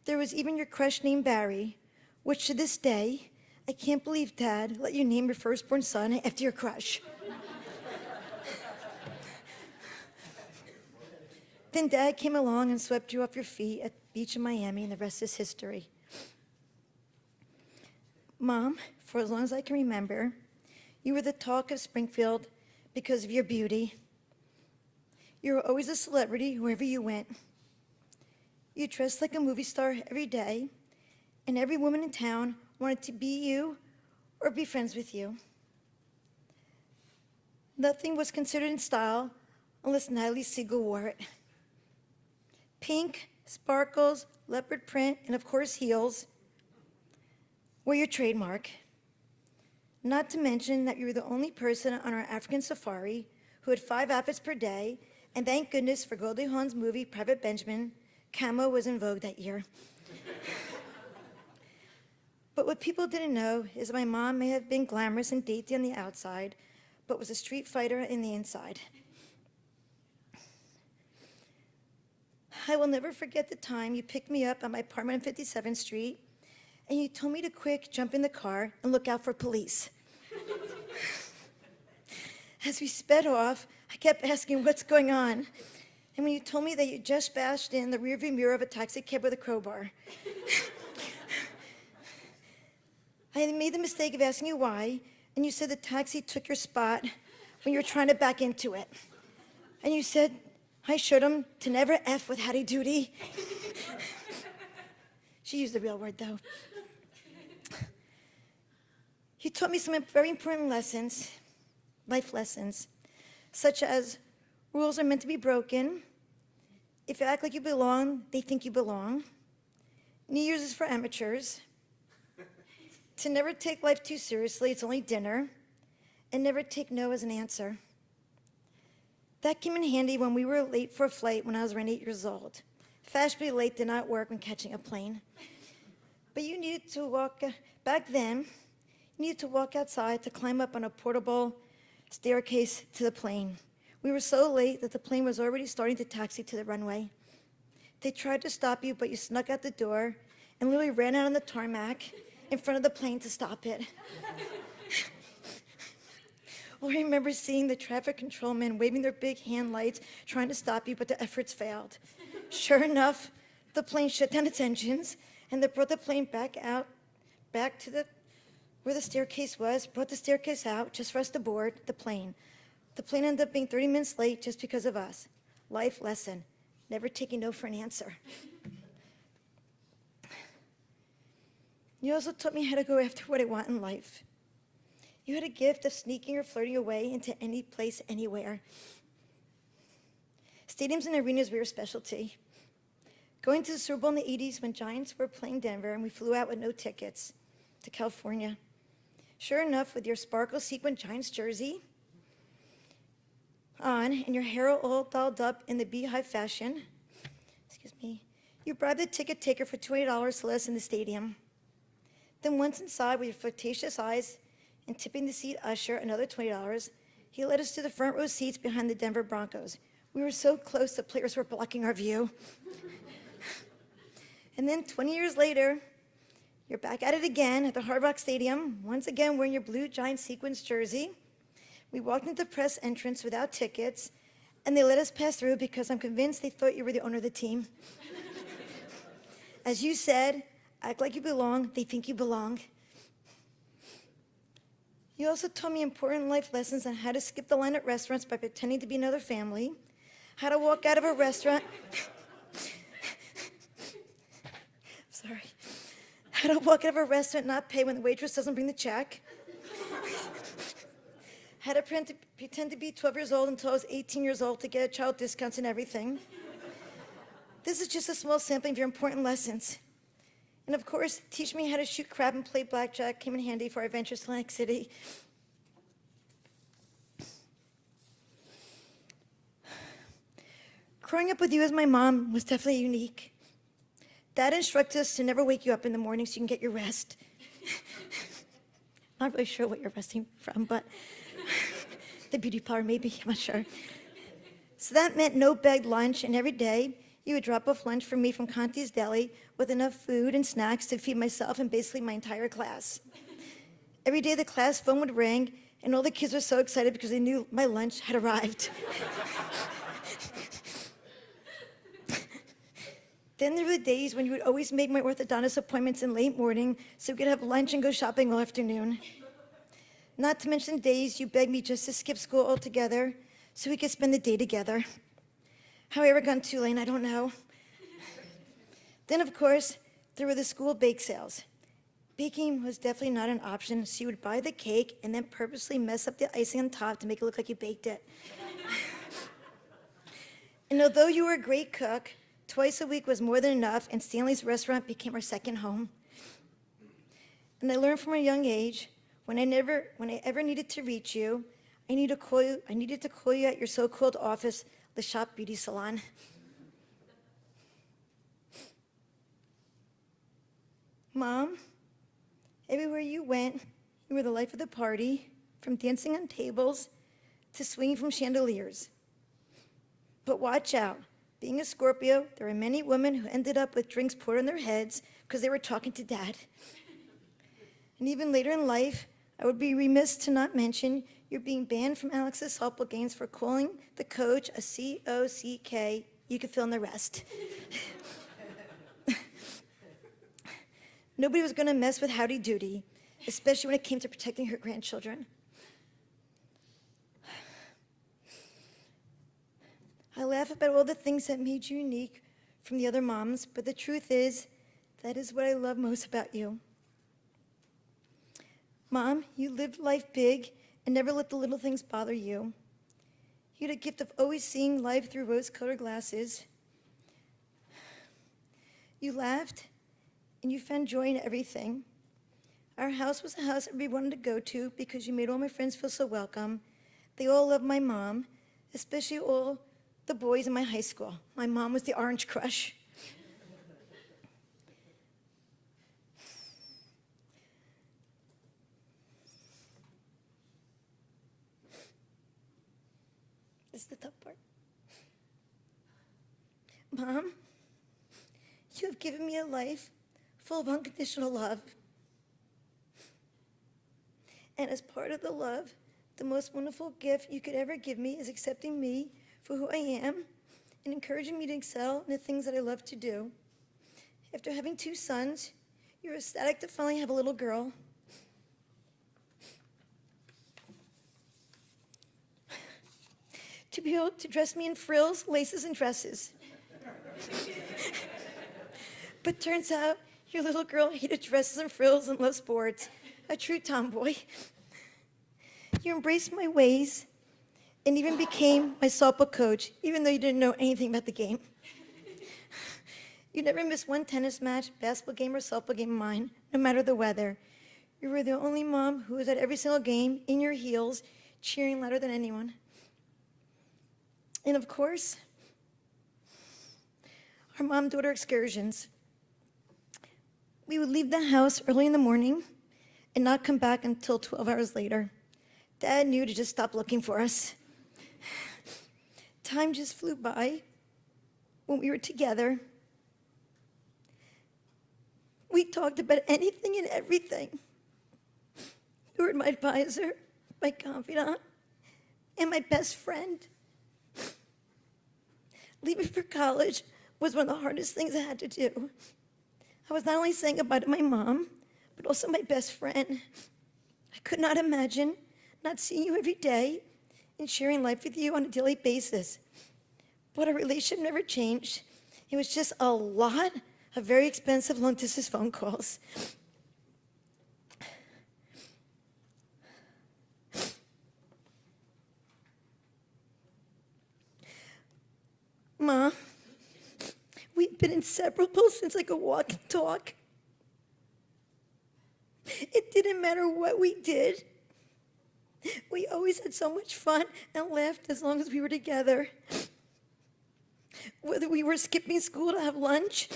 There was even your crush named Barry, which to this day, I can't believe Dad let you name your firstborn son after your crush. Then Dad came along and swept you off your feet at the beach in Miami, and the rest is history. Mom, for as long as I can remember, you were the talk of Springfield because of your beauty. You were always a celebrity wherever you went. You dressed like a movie star every day, and every woman in town wanted to be you or be friends with you. Nothing was considered in style unless Natalie Segall wore it. Pink, sparkles, leopard print, and of course heels were your trademark. Not to mention that you were the only person on our African safari who had 5 outfits per day, and thank goodness for Goldie Hawn's movie Private Benjamin, camo was in vogue that year. But what people didn't know is that my mom may have been glamorous and dainty on the outside, but was a street fighter in the inside. I will never forget the time you picked me up at my apartment on 57th Street, and you told me to quick jump in the car and look out for police. As we sped off, I kept asking what's going on. And when you told me that you just bashed in the rearview mirror of a taxi cab with a crowbar, I had made the mistake of asking you why, and you said the taxi took your spot when you were trying to back into it. And you said, I showed him to never F with Hattie Duty. She used the real word, though. You taught me some very important lessons, life lessons, such as rules are meant to be broken. If you act like you belong, they think you belong. New Year's is for amateurs. To never take life too seriously, it's only dinner. And never take no as an answer. That came in handy when we were late for a flight when I was around 8 years old. Fashionably late did not work when catching a plane. But you needed to walk, back then, you needed to walk outside to climb up on a portable staircase to the plane. We were so late that the plane was already starting to taxi to the runway. They tried to stop you, but you snuck out the door and literally ran out on the tarmac in front of the plane to stop it. Well, I remember seeing the traffic control men waving their big hand lights, trying to stop you, but the efforts failed. Sure enough, the plane shut down its engines, and they brought the plane back to where the staircase was, brought the staircase out just for us to board the plane. The plane ended up being 30 minutes late just because of us. Life lesson, never taking no for an answer. You also taught me how to go after what I want in life. You had a gift of sneaking or flirting your way into any place, anywhere. Stadiums and arenas were your specialty. Going to the Super Bowl in the 80s when Giants were playing Denver and we flew out with no tickets to California. Sure enough, with your sparkle sequin Giants jersey on and your hair all dolled up in the beehive fashion, you bribed the ticket taker for $20 to let us in the stadium. Then once inside with your flirtatious eyes and tipping the seat usher another $20, he led us to the front row seats behind the Denver Broncos. We were so close the players were blocking our view. And then 20 years later, you're back at it again at the Hard Rock Stadium, once again wearing your blue Giant sequins jersey. We walked into the press entrance without tickets, and they let us pass through because I'm convinced they thought you were the owner of the team. As you said, act like you belong, they think you belong. You also taught me important life lessons on how to skip the line at restaurants by pretending to be another family, how to walk out of a restaurant. Sorry. How to walk out of a restaurant, not pay when the waitress doesn't bring the check. How to pretend to be 12 years old until I was 18 years old to get child discounts and everything. This is just a small sampling of your important lessons. And of course, teach me how to shoot crab and play blackjack came in handy for our adventures to Atlantic City. Growing up with you as my mom was definitely unique. Dad instructed us to never wake you up in the morning so you can get your rest. Not really sure what you're resting from, but the beauty parlor maybe, I'm not sure. So that meant no begged lunch, and every day you would drop off lunch for me from Conti's Deli with enough food and snacks to feed myself and basically my entire class. Every day the class phone would ring, and all the kids were so excited because they knew my lunch had arrived. Then there were the days when you would always make my orthodontist appointments in late morning so we could have lunch and go shopping all afternoon. Not to mention the days you begged me just to skip school altogether so we could spend the day together. How I ever got to Tulane, I don't know. Then, of course, there were the school bake sales. Baking was definitely not an option, so you would buy the cake and then purposely mess up the icing on top to make it look like you baked it. And although you were a great cook, twice a week was more than enough, and Stanley's restaurant became our second home. And I learned from a young age, when I ever needed to reach you, I needed to call you at your so-called office, the Shop Beauty Salon. Mom, everywhere you went, you were the life of the party, from dancing on tables to swinging from chandeliers. But watch out. Being a Scorpio, there are many women who ended up with drinks poured on their heads because they were talking to Dad. And even later in life, I would be remiss to not mention you're being banned from Alex's softball games for calling the coach a C-O-C-K. You can fill in the rest. Nobody was going to mess with Howdy Doody, especially when it came to protecting her grandchildren. I laugh about all the things that made you unique from the other moms, but the truth is, that is what I love most about you. Mom, you lived life big and never let the little things bother you. You had a gift of always seeing life through rose-colored glasses. You laughed, and you found joy in everything. Our house was a house everybody wanted to go to because you made all my friends feel so welcome. They all loved my mom, especially all the boys in my high school. My mom was the orange crush. This is the tough part. Mom, you have given me a life full of unconditional love. And as part of the love, the most wonderful gift you could ever give me is accepting me for who I am and encouraging me to excel in the things that I love to do. After having 2 sons, you're ecstatic to finally have a little girl. To be able to dress me in frills, laces, and dresses. But turns out your little girl hated dresses and frills and loved sports. A true tomboy. You embraced my ways and even became my softball coach, even though you didn't know anything about the game. You never missed one tennis match, basketball game, or softball game of mine, no matter the weather. You were the only mom who was at every single game, in your heels, cheering louder than anyone. And of course, our mom-daughter excursions. We would leave the house early in the morning and not come back until 12 hours later. Dad knew to just stop looking for us. Time just flew by when we were together. We talked about anything and everything. You were my advisor, my confidant, and my best friend. Leaving for college was one of the hardest things I had to do. I was not only saying goodbye to my mom, but also my best friend. I could not imagine not seeing you every day and sharing life with you on a daily basis. But our relationship never changed. It was just a lot of very expensive long-distance phone calls. Ma, we've been inseparable since I could walk and talk. It didn't matter what we did. We always had so much fun and laughed as long as we were together. Whether we were skipping school to have lunch,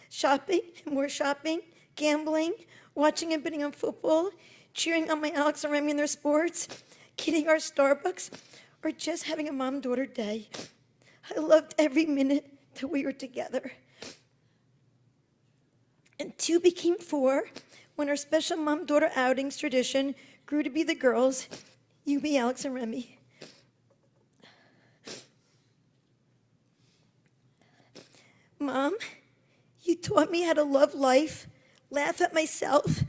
shopping and more shopping, gambling, watching and betting on football, cheering on my Alex and Remy in their sports, getting our Starbucks, or just having a mom-daughter day. I loved every minute that we were together. And 2 became 4 when our special mom-daughter outings tradition grew to be the girls, you, me, Alex, and Remy. Mom, you taught me how to love life, laugh at myself,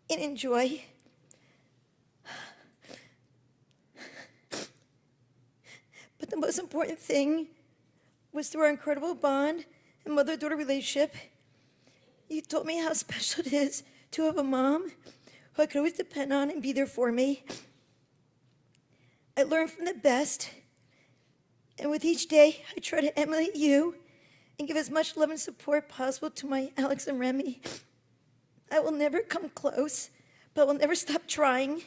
and enjoy. But the most important thing was through our incredible bond and mother-daughter relationship, you taught me how special it is to have a mom who I could always depend on and be there for me. I learned from the best, and with each day, I try to emulate you and give as much love and support possible to my Alex and Remy. I will never come close, but will never stop trying.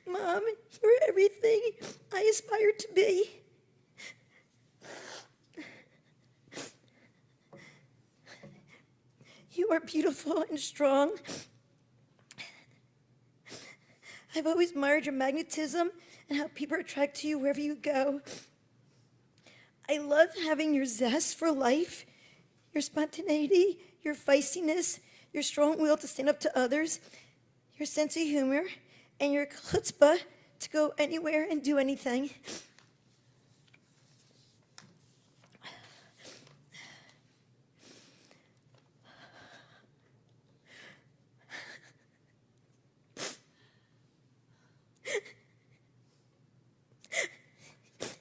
Mom, you're everything I aspire to be. You are beautiful and strong. I've always admired your magnetism and how people are attracted to you wherever you go. I love having your zest for life, your spontaneity, your feistiness, your strong will to stand up to others, your sense of humor, and your chutzpah to go anywhere and do anything.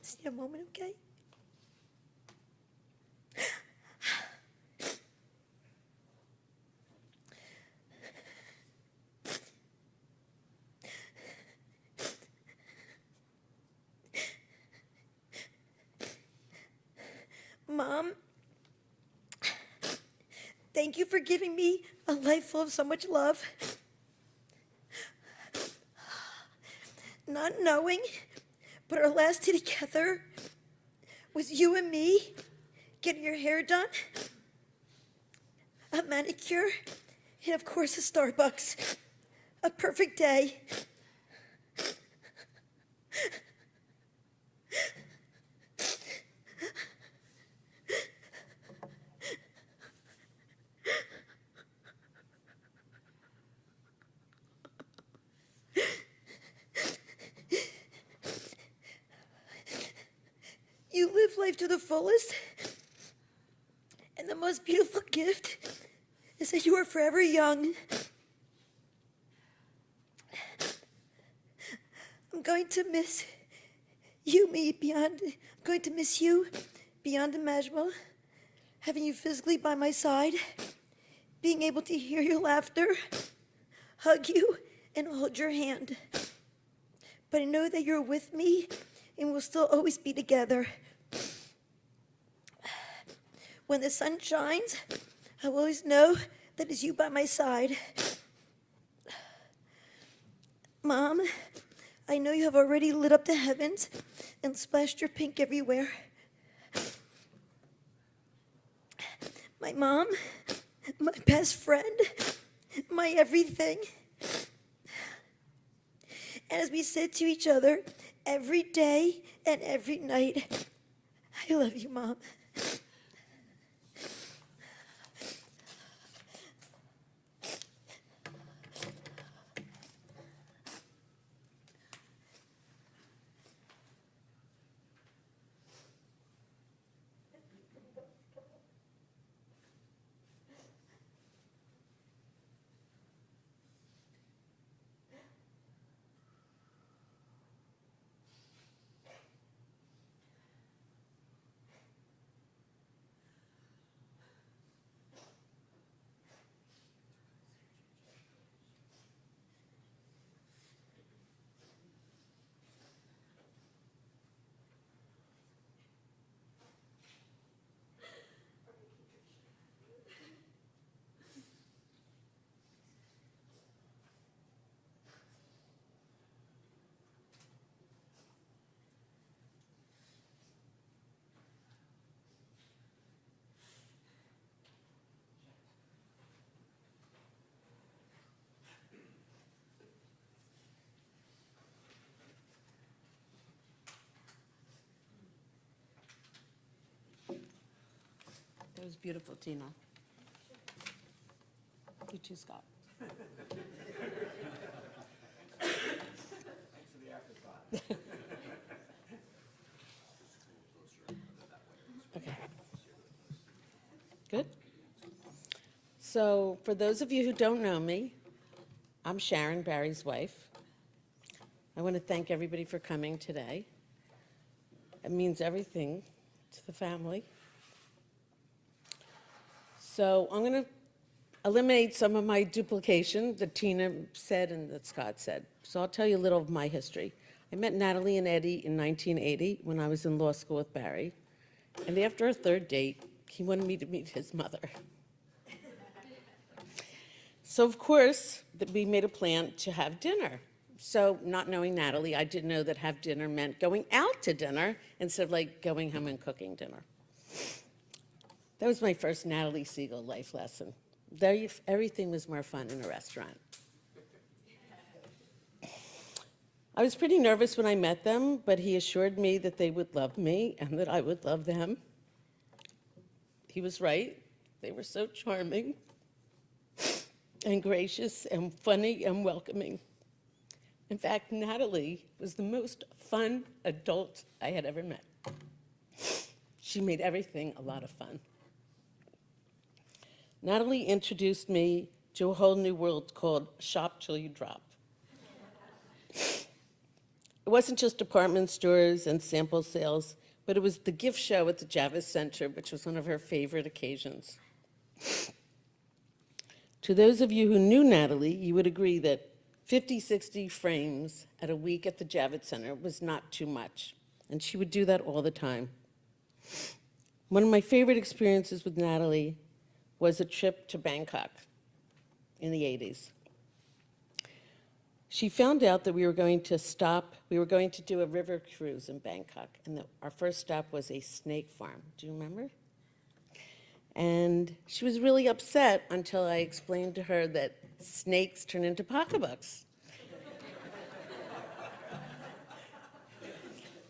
Just need a moment, okay? Mom, thank you for giving me a life full of so much love. Not knowing, but our last day together was you and me getting your hair done, a manicure, and of course a Starbucks. A perfect day. You live life to the fullest, and the most beautiful gift is that you are forever young. I'm going to miss you beyond imaginable, having you physically by my side, being able to hear your laughter, hug you, and hold your hand. But I know that you're with me and we'll still always be together. When the sun shines, I will always know that it's you by my side. Mom, I know you have already lit up the heavens and splashed your pink everywhere. My mom, my best friend, my everything. And as we said to each other every day and every night, I love you, Mom. was beautiful, Tina. You too, Scott. Okay. Good. So, for those of you who don't know me, I'm Sharon, Barry's wife. I want to thank everybody for coming today. It means everything to the family. So I'm going to eliminate some of my duplication that Tina said and that Scott said. So I'll tell you a little of my history. I met Natalie and Eddie in 1980 when I was in law school with Barry. And after our third date, he wanted me to meet his mother. So of course, we made a plan to have dinner. So not knowing Natalie, I didn't know that have dinner meant going out to dinner instead of like going home and cooking dinner. That was my first Natalie Segall life lesson. Everything was more fun in a restaurant. I was pretty nervous when I met them, but he assured me that they would love me and that I would love them. He was right. They were so charming and gracious and funny and welcoming. In fact, Natalie was the most fun adult I had ever met. She made everything a lot of fun. Natalie introduced me to a whole new world called Shop Till You Drop. It wasn't just department stores and sample sales, but it was the gift show at the Javits Center, which was one of her favorite occasions. To those of you who knew Natalie, you would agree that 50, 60 frames at a week at the Javits Center was not too much, and she would do that all the time. One of my favorite experiences with Natalie was a trip to Bangkok in the 80s. She found out that we were going to do a river cruise in Bangkok, and our first stop was a snake farm. Do you remember? And she was really upset until I explained to her that snakes turn into pocketbooks.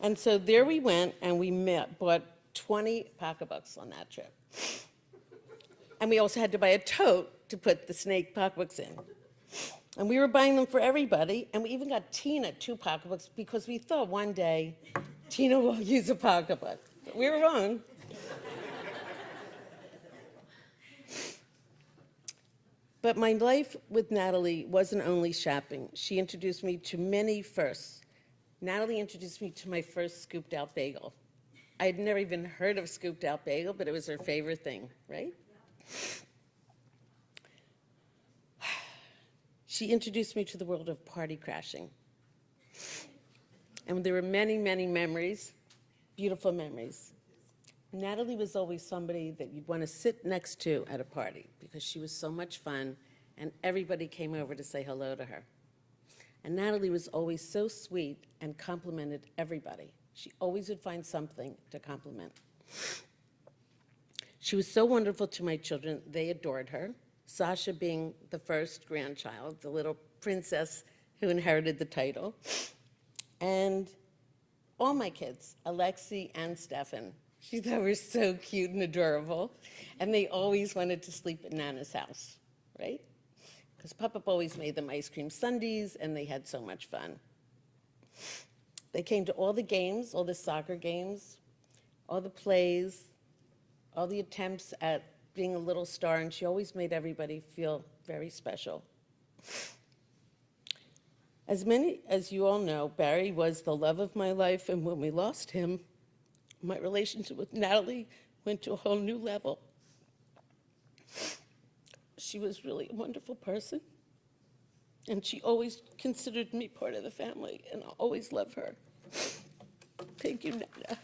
And so there we went, and we bought 20 pocketbooks on that trip. And we also had to buy a tote to put the snake pocketbooks in. And we were buying them for everybody, and we even got Tina 2 pocketbooks because we thought one day Tina will use a pocketbook. But we were wrong. But my life with Natalie wasn't only shopping. She introduced me to many firsts. Natalie introduced me to my first scooped out bagel. I had never even heard of scooped out bagel, but it was her favorite thing, right? She introduced me to the world of party crashing. And there were many, many memories, beautiful memories. Natalie was always somebody that you'd want to sit next to at a party because she was so much fun and everybody came over to say hello to her. And Natalie was always so sweet and complimented everybody. She always would find something to compliment. She was so wonderful to my children. They adored her. Sasha being the first grandchild, the little princess who inherited the title. And all my kids, Alexi and Stefan, she thought were so cute and adorable. And they always wanted to sleep at Nana's house, right? Because Papa always made them ice cream sundaes, and they had so much fun. They came to all the games, all the soccer games, all the plays, all the attempts at being a little star, and she always made everybody feel very special. As many as you all know, Barry was the love of my life, and when we lost him, my relationship with Natalie went to a whole new level. She was really a wonderful person, and she always considered me part of the family, and I'll always love her. Thank you, Nana.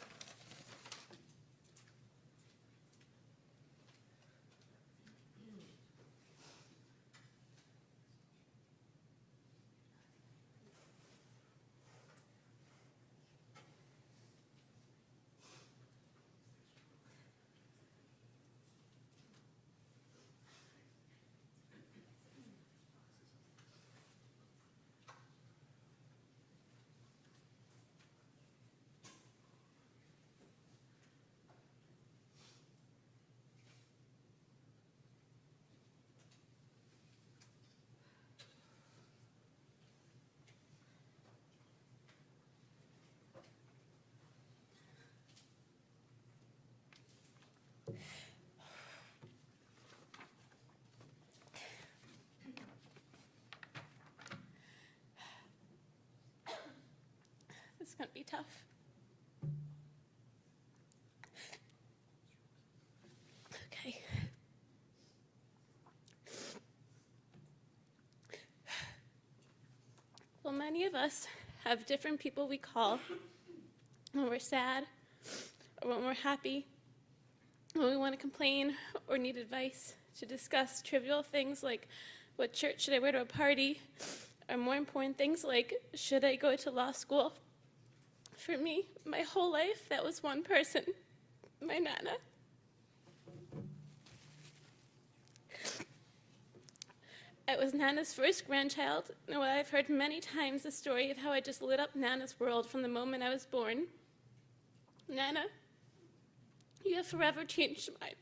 This is going to be tough. Okay. Well, many of us have different people we call when we're sad, or when we're happy, when we want to complain or need advice, to discuss trivial things like what church should I wear to a party, or more important things like should I go to law school. For me, my whole life, that was one person, my Nana. I was Nana's first grandchild, and while I've heard many times the story of how I just lit up Nana's world from the moment I was born, Nana, you have forever changed mine.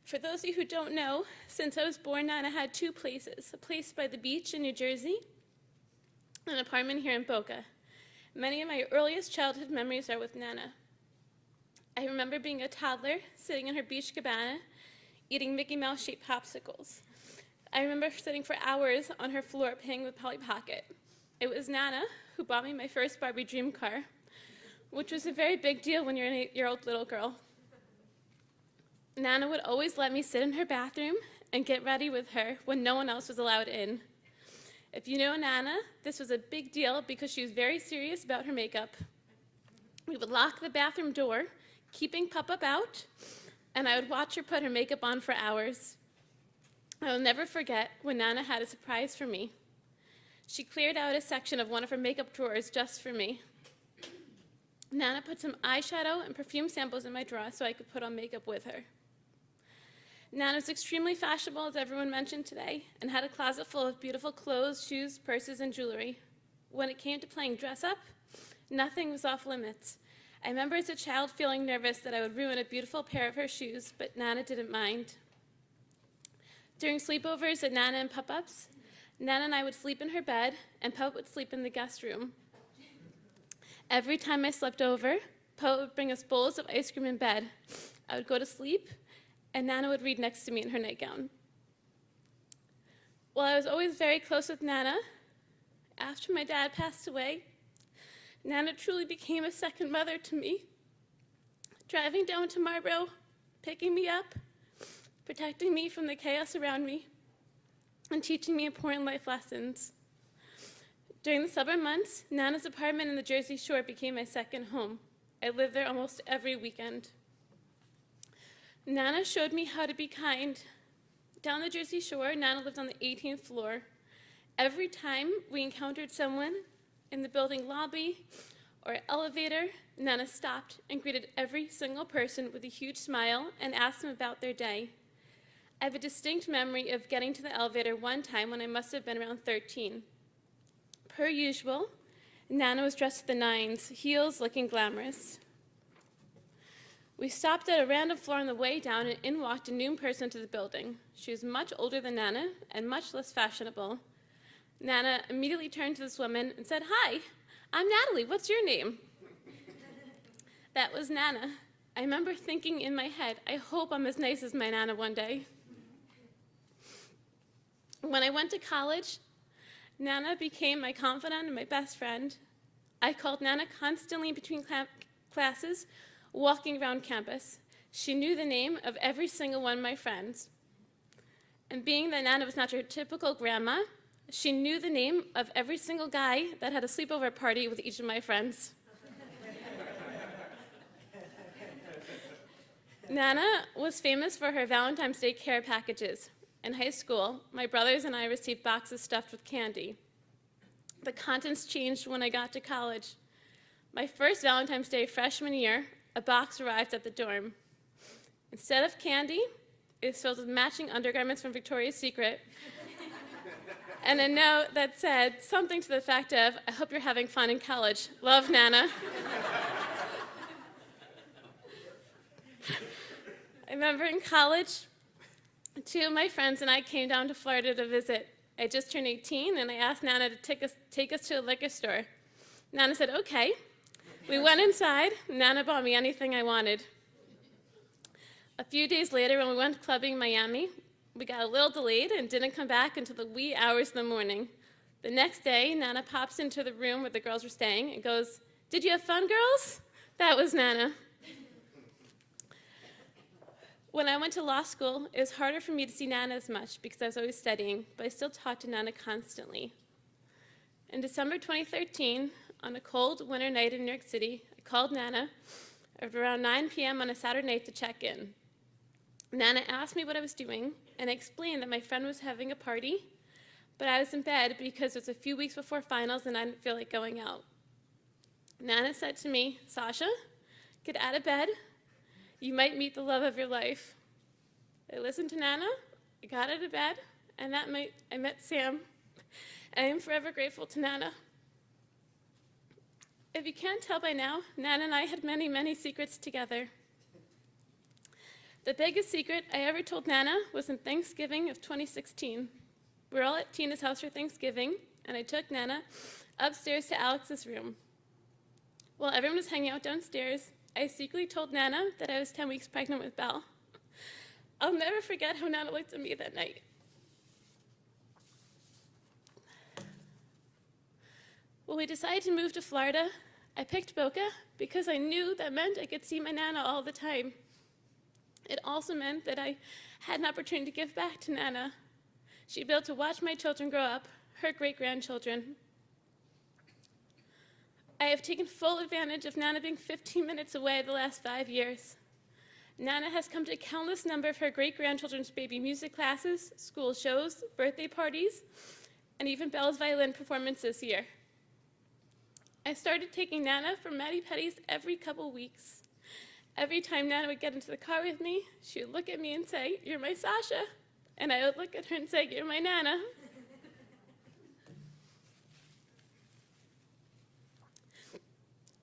For those of you who don't know, since I was born, Nana had two places, a place by the beach in New Jersey and an apartment here in Boca. Many of my earliest childhood memories are with Nana. I remember being a toddler, sitting in her beach cabana, eating Mickey Mouse-shaped popsicles. I remember sitting for hours on her floor playing with Polly Pocket. It was Nana who bought me my first Barbie dream car, which was a very big deal when you're an 8-year-old little girl. Nana would always let me sit in her bathroom and get ready with her when no one else was allowed in. If you know Nana, this was a big deal because she was very serious about her makeup. We would lock the bathroom door, keeping Pop-Up out, and I would watch her put her makeup on for hours. I will never forget when Nana had a surprise for me. She cleared out a section of one of her makeup drawers just for me. Nana put some eyeshadow and perfume samples in my drawer so I could put on makeup with her. Nana was extremely fashionable, as everyone mentioned today, and had a closet full of beautiful clothes, shoes, purses, and jewelry. When it came to playing dress-up, nothing was off limits. I remember as a child feeling nervous that I would ruin a beautiful pair of her shoes, but Nana didn't mind. During sleepovers at Nana and Pop-Up's, Nana and I would sleep in her bed, and Pop would sleep in the guest room. Every time I slept over, Pop would bring us bowls of ice cream in bed. I would go to sleep, and Nana would read next to me in her nightgown. While I was always very close with Nana, after my dad passed away, Nana truly became a second mother to me, driving down to Marlboro, picking me up, protecting me from the chaos around me, and teaching me important life lessons. During the summer months, Nana's apartment in the Jersey Shore became my second home. I lived there almost every weekend. Nana showed me how to be kind. Down the Jersey Shore, Nana lived on the 18th floor. Every time we encountered someone in the building lobby or elevator, Nana stopped and greeted every single person with a huge smile and asked them about their day. I have a distinct memory of getting to the elevator one time when I must have been around 13. Per usual, Nana was dressed to the nines, heels looking glamorous. We stopped at a random floor on the way down, and in walked a new person to the building. She was much older than Nana and much less fashionable. Nana immediately turned to this woman and said, "Hi, I'm Natalie. What's your name?" That was Nana. I remember thinking in my head, I hope I'm as nice as my Nana one day. When I went to college, Nana became my confidant and my best friend. I called Nana constantly between classes, walking around campus. She knew the name of every single one of my friends. And being that Nana was not your typical grandma, she knew the name of every single guy that had a sleepover party with each of my friends. Nana was famous for her Valentine's Day care packages. In high school, my brothers and I received boxes stuffed with candy. The contents changed when I got to college. My first Valentine's Day freshman year, a box arrived at the dorm. Instead of candy, it was filled with matching undergarments from Victoria's Secret and a note that said something to the effect of, "I hope you're having fun in college. Love, Nana." I remember in college, two of my friends and I came down to Florida to visit. I just turned 18, and I asked Nana to take us to a liquor store. Nana said, "Okay." We went inside, and Nana bought me anything I wanted. A few days later, when we went clubbing in Miami, we got a little delayed and didn't come back until the wee hours of the morning. The next day, Nana pops into the room where the girls were staying and goes, "Did you have fun, girls?" That was Nana. When I went to law school, it was harder for me to see Nana as much because I was always studying, but I still talked to Nana constantly. In December 2013, on a cold winter night in New York City, I called Nana at around 9 p.m. on a Saturday night to check in. Nana asked me what I was doing, and I explained that my friend was having a party, but I was in bed because it was a few weeks before finals and I didn't feel like going out. Nana said to me, "Sasha, get out of bed. You might meet the love of your life." I listened to Nana, I got out of bed, and that night I met Sam. I am forever grateful to Nana. If you can't tell by now, Nana and I had many, many secrets together. The biggest secret I ever told Nana was in Thanksgiving of 2016. We were all at Tina's house for Thanksgiving, and I took Nana upstairs to Alex's room. While everyone was hanging out downstairs, I secretly told Nana that I was 10 weeks pregnant with Belle. I'll never forget how Nana looked at me that night. When we decided to move to Florida, I picked Boca because I knew that meant I could see my Nana all the time. It also meant that I had an opportunity to give back to Nana. She'd be able to watch my children grow up, her great-grandchildren. I have taken full advantage of Nana being 15 minutes away the last 5 years. Nana has come to a countless number of her great-grandchildren's baby music classes, school shows, birthday parties, and even Belle's violin performance this year. I started taking Nana for Mani Pedis every couple weeks. Every time Nana would get into the car with me, she would look at me and say, "You're my Sasha." And I would look at her and say, "You're my Nana."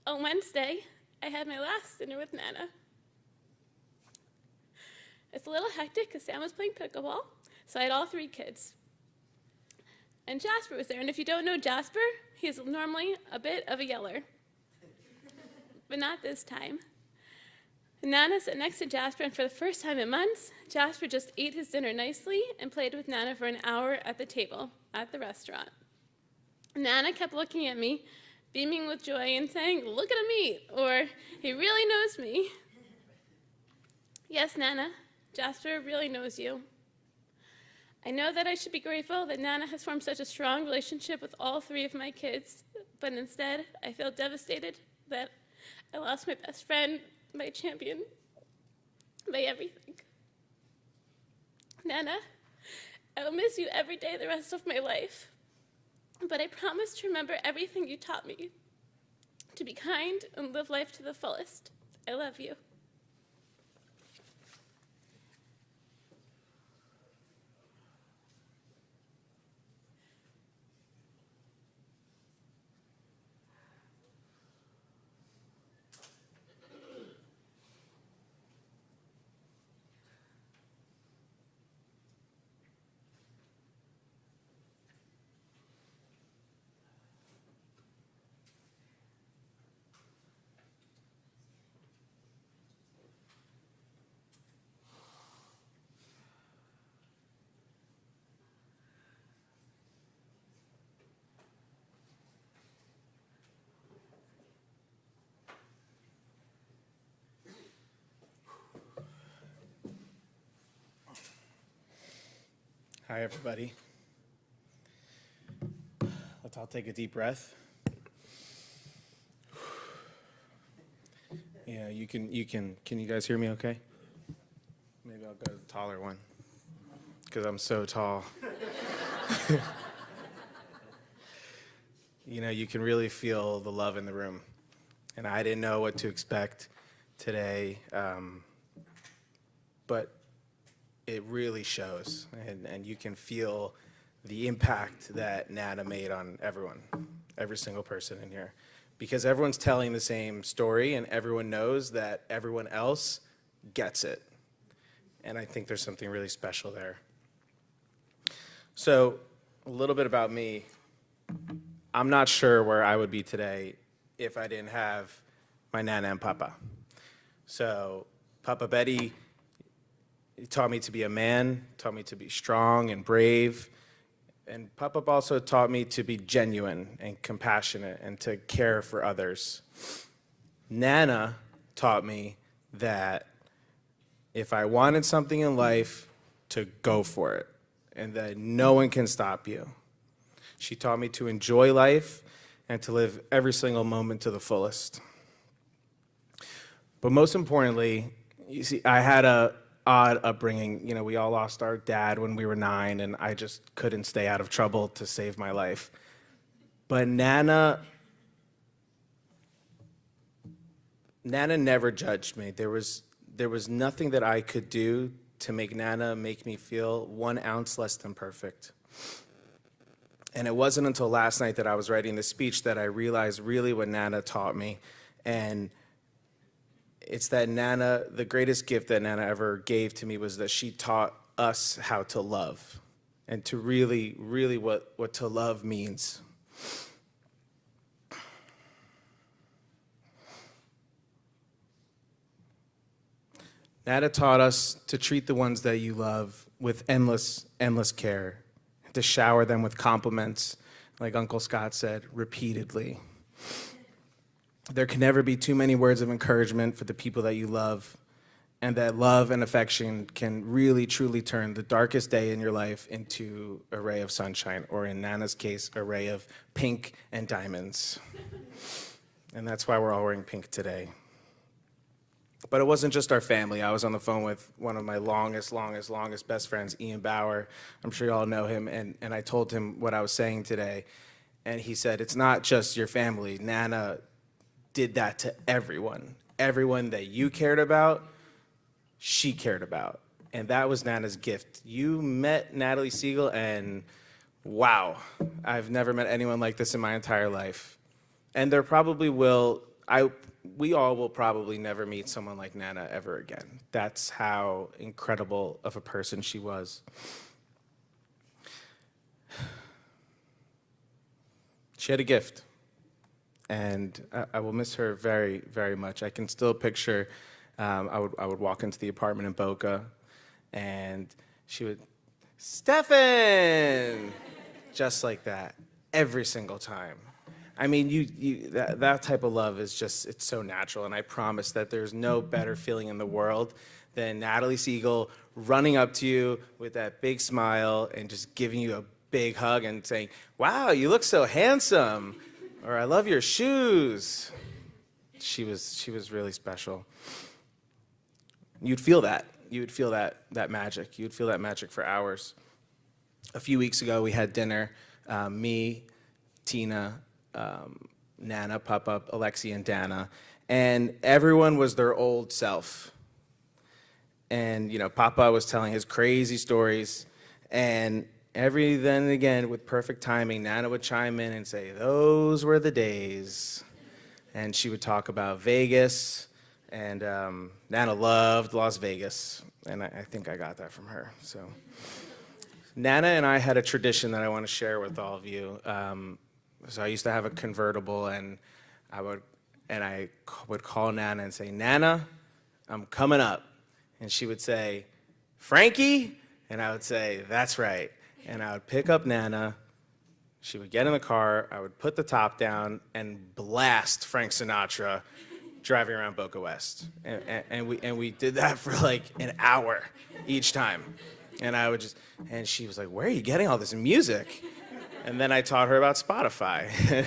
On Wednesday, I had my last dinner with Nana. It's a little hectic because Sam was playing pickleball, so I had all 3 kids. And Jasper was there, and if you don't know Jasper, he's normally a bit of a yeller. But not this time. Nana sat next to Jasper, and for the first time in months, Jasper just ate his dinner nicely and played with Nana for an hour at the table at the restaurant. Nana kept looking at me, beaming with joy and saying, "Look at him eat," or "He really knows me." Yes, Nana, Jasper really knows you. I know that I should be grateful that Nana has formed such a strong relationship with all 3 of my kids, but instead I feel devastated that I lost my best friend, my champion, my everything. Nana, I will miss you every day the rest of my life, but I promise to remember everything you taught me, to be kind and live life to the fullest. I love you. Hi, everybody. Let's all take a deep breath. Yeah, can you guys hear me okay? Maybe I'll go to the taller one, because I'm so tall. You can really feel the love in the room. And I didn't know what to expect today, but it really shows, and you can feel the impact that Nana made on everyone, every single person in here, because everyone's telling the same story, and everyone knows that everyone else gets it, and I think there's something really special there. So, a little bit about me. I'm not sure where I would be today if I didn't have my Nana and Papa. So, Papa Betty, he taught me to be a man, taught me to be strong and brave, And Pop-Up also taught me to be genuine and compassionate and to care for others. Nana taught me that if I wanted something in life, to go for it, and that no one can stop you. She taught me to enjoy life and to live every single moment to the fullest. But most importantly, you see, I had a odd upbringing. You know, we all lost our dad when we were 9, and I just couldn't stay out of trouble to save my life. But Nana never judged me. There was nothing that I could do to make Nana make me feel 1 ounce less than perfect. And it wasn't until last night that I was writing the speech that I realized really what Nana taught me. And it's that Nana, the greatest gift that Nana ever gave to me was that she taught us how to love, and to really what to love means. Nana taught us to treat the ones that you love with endless care, to shower them with compliments, like Uncle Scott said, repeatedly. There can never be too many words of encouragement for the people that you love, and that love and affection can really, truly turn the darkest day in your life into a ray of sunshine, or in Nana's case, a ray of pink and diamonds. And that's why we're all wearing pink today. But it wasn't just our family. I was on the phone with one of my longest best friends, Ian Bauer. I'm sure you all know him. And I told him what I was saying today. And he said, it's not just your family. Nana did that to everyone. Everyone that you cared about, she cared about. And that was Nana's gift. You met Natalie Segall, and wow, I've never met anyone like this in my entire life. And there probably will, we all will probably never meet someone like Nana ever again. That's how incredible of a person she was. She had a gift, and I will miss her very, very much. I can still picture, I would walk into the apartment in Boca, and she would, Stefan, just like that, every single time. I mean, that type of love is just, it's so natural, and I promise that there's no better feeling in the world than Natalie Segall running up to you with that big smile and just giving you a big hug and saying, wow, you look so handsome, or I love your shoes. She was really special. You'd feel that. You would feel that magic. You'd feel that magic for hours. A few weeks ago, we had dinner, me, Tina, Nana, Pop-Up, Alexi, and Dana, and everyone was their old self. And, you know, Papa was telling his crazy stories, and every then and again, with perfect timing, Nana would chime in and say, those were the days. And she would talk about Vegas, and Nana loved Las Vegas, and I think I got that from her. So Nana and I had a tradition that I want to share with all of you. So I used to have a convertible, and I would call Nana and say, Nana, I'm coming up. And she would say, Frankie? And I would say, that's right. And I would pick up Nana. She would get in the car. I would put the top down and blast Frank Sinatra driving around Boca West. And we did that for like an hour each time. And I would just, and she was like, where are you getting all this music? And then I taught her about Spotify.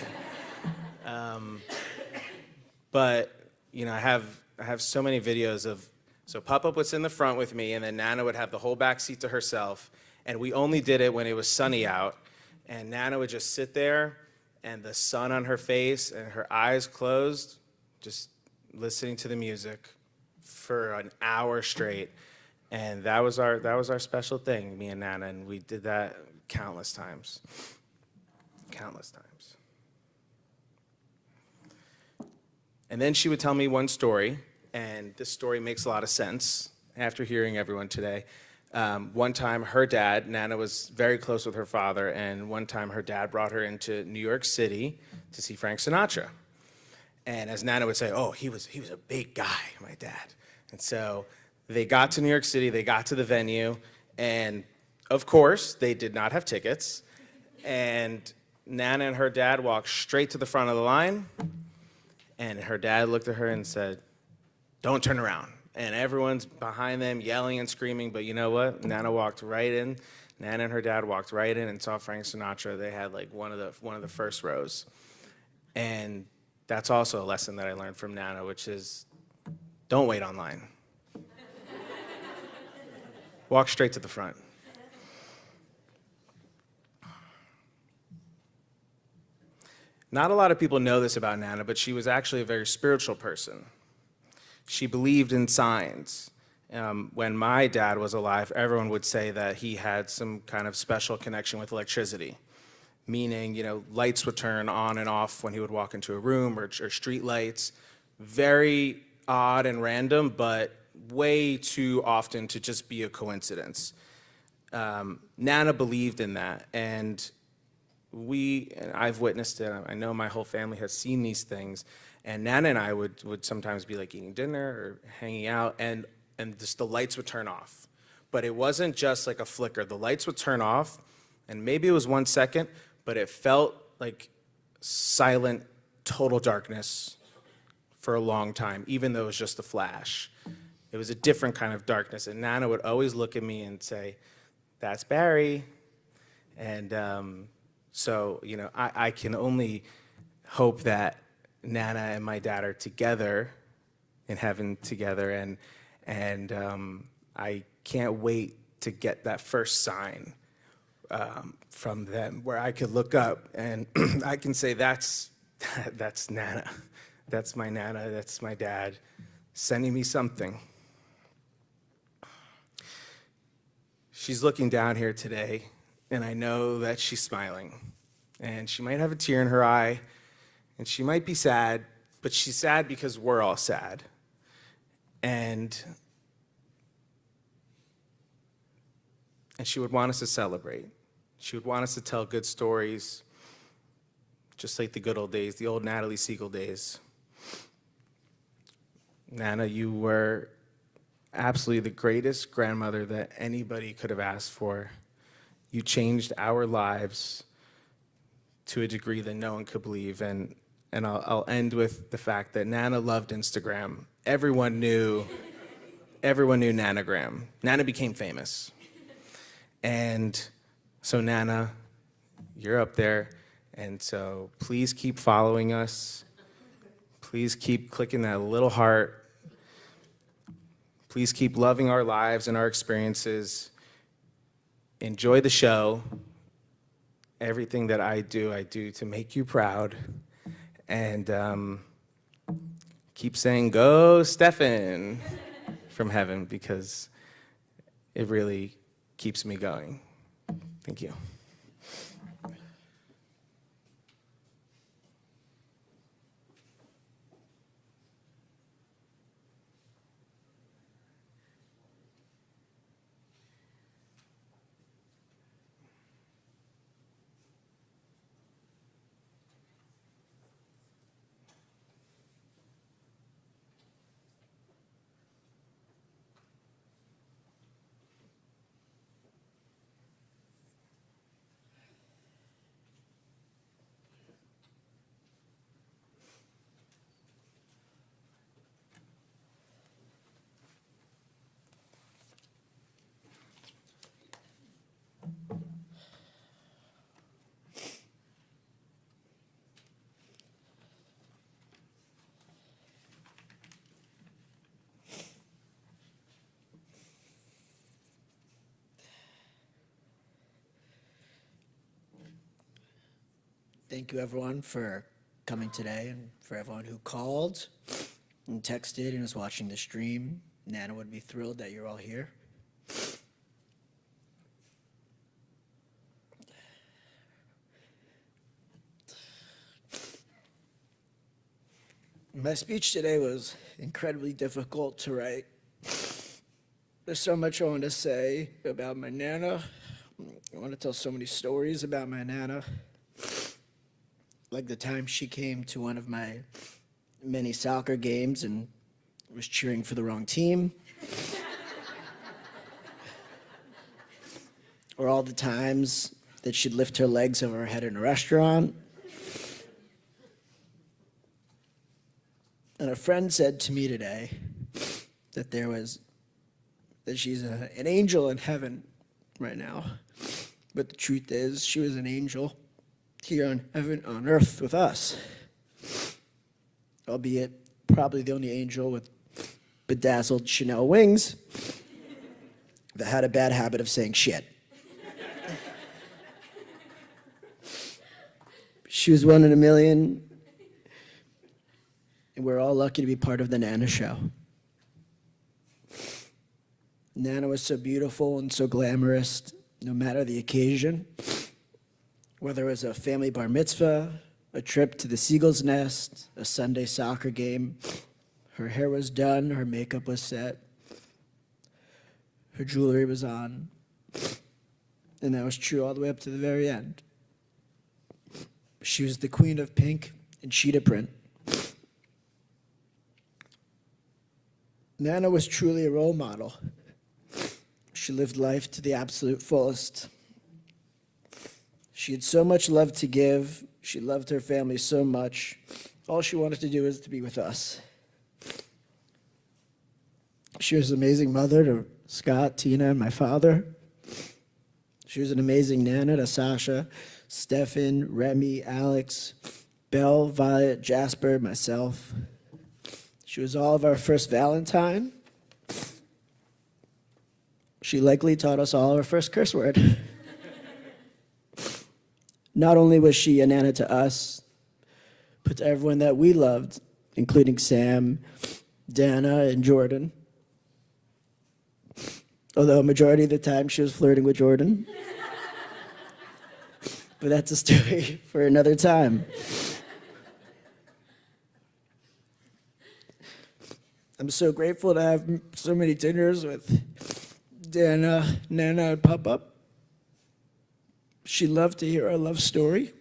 But, you know, I have so many videos of, so Pop-Up would sit in the front with me, and then Nana would have the whole back seat to herself. And we only did it when it was sunny out. And Nana would just sit there, and the sun on her face, and her eyes closed, just listening to the music for an hour straight. And that was our special thing, me and Nana, and we did that countless times. Countless times. And then she would tell me one story, and this story makes a lot of sense after hearing everyone today. One time, her dad, Nana was very close with her father, and one time her dad brought her into New York City to see Frank Sinatra. And as Nana would say, oh, he was a big guy, my dad. And so they got to New York City, they got to the venue, and of course, they did not have tickets. And Nana and her dad walked straight to the front of the line, and her dad looked at her and said, "Don't turn around." And everyone's behind them yelling and screaming, but you know what? Nana walked right in. Nana and her dad walked right in and saw Frank Sinatra. They had like one of the first rows. And that's also a lesson that I learned from Nana, which is don't wait online. Walk straight to the front. Not a lot of people know this about Nana, but she was actually a very spiritual person. She believed in signs. When my dad was alive, everyone would say that he had some kind of special connection with electricity, meaning, lights would turn on and off when he would walk into a room, or street lights. Very odd and random, but way too often to just be a coincidence. Nana believed in that, and I've witnessed it. I know my whole family has seen these things, and Nana and I would sometimes be like eating dinner or hanging out, and just the lights would turn off. But it wasn't just like a flicker. The lights would turn off, and maybe it was 1 second, but it felt like silent, total darkness for a long time, even though it was just a flash. It was a different kind of darkness, and Nana would always look at me and say, "That's Barry." And so, I can only hope that Nana and my dad are together in heaven together, and I can't wait to get that first sign from them where I could look up and I can say, that's Nana. That's my Nana, that's my dad sending me something. She's looking down here today, and I know that she's smiling. And she might have a tear in her eye, and she might be sad, but she's sad because we're all sad. And she would want us to celebrate. She would want us to tell good stories, just like the good old days, the old Natalie Segall days. Nana, you were absolutely the greatest grandmother that anybody could have asked for. You changed our lives to a degree that no one could believe. And I'll end with the fact that Nana loved Instagram. Everyone knew Nanagram. Nana became famous. And so Nana, you're up there. And so please keep following us. Please keep clicking that little heart. Please keep loving our lives and our experiences. Enjoy the show. Everything that I do to make you proud. And keep saying, "Go, Stefan," from heaven, because it really keeps me going. Thank you. Thank you, everyone, for coming today, and for everyone who called and texted and is watching the stream. Nana would be thrilled that you're all here. My speech today was incredibly difficult to write. There's so much I want to say about my Nana. I want to tell so many stories about my Nana. Like the time she came to one of my many soccer games and was cheering for the wrong team. Or all the times that she'd lift her legs over her head in a restaurant. And a friend said to me today that she's an angel in heaven right now. But the truth is, she was an angel here on heaven, on earth with us. Albeit probably the only angel with bedazzled Chanel wings that had a bad habit of saying shit. She was one in a million, and we're all lucky to be part of the Nana show. Nana was so beautiful and so glamorous, no matter the occasion, whether it was a family bar mitzvah, a trip to the Seagulls Nest, a Sunday soccer game. Her hair was done, her makeup was set, her jewelry was on, and that was true all the way up to the very end. She was the queen of pink and cheetah print. Nana was truly a role model. She lived life to the absolute fullest. She had so much love to give. She loved her family so much. All she wanted to do was to be with us. She was an amazing mother to Scott, Tina, and my father. She was an amazing Nana to Sasha, Stefan, Remy, Alex, Belle, Violet, Jasper, myself. She was all of our first Valentine. She likely taught us all our first curse word. Not only was she a Nana to us, but to everyone that we loved, including Sam, Dana, and Jordan. Although a majority of the time she was flirting with Jordan. But that's a story for another time. I'm so grateful to have so many dinners with Dana, Nana, and Papa. She loved to hear our love story.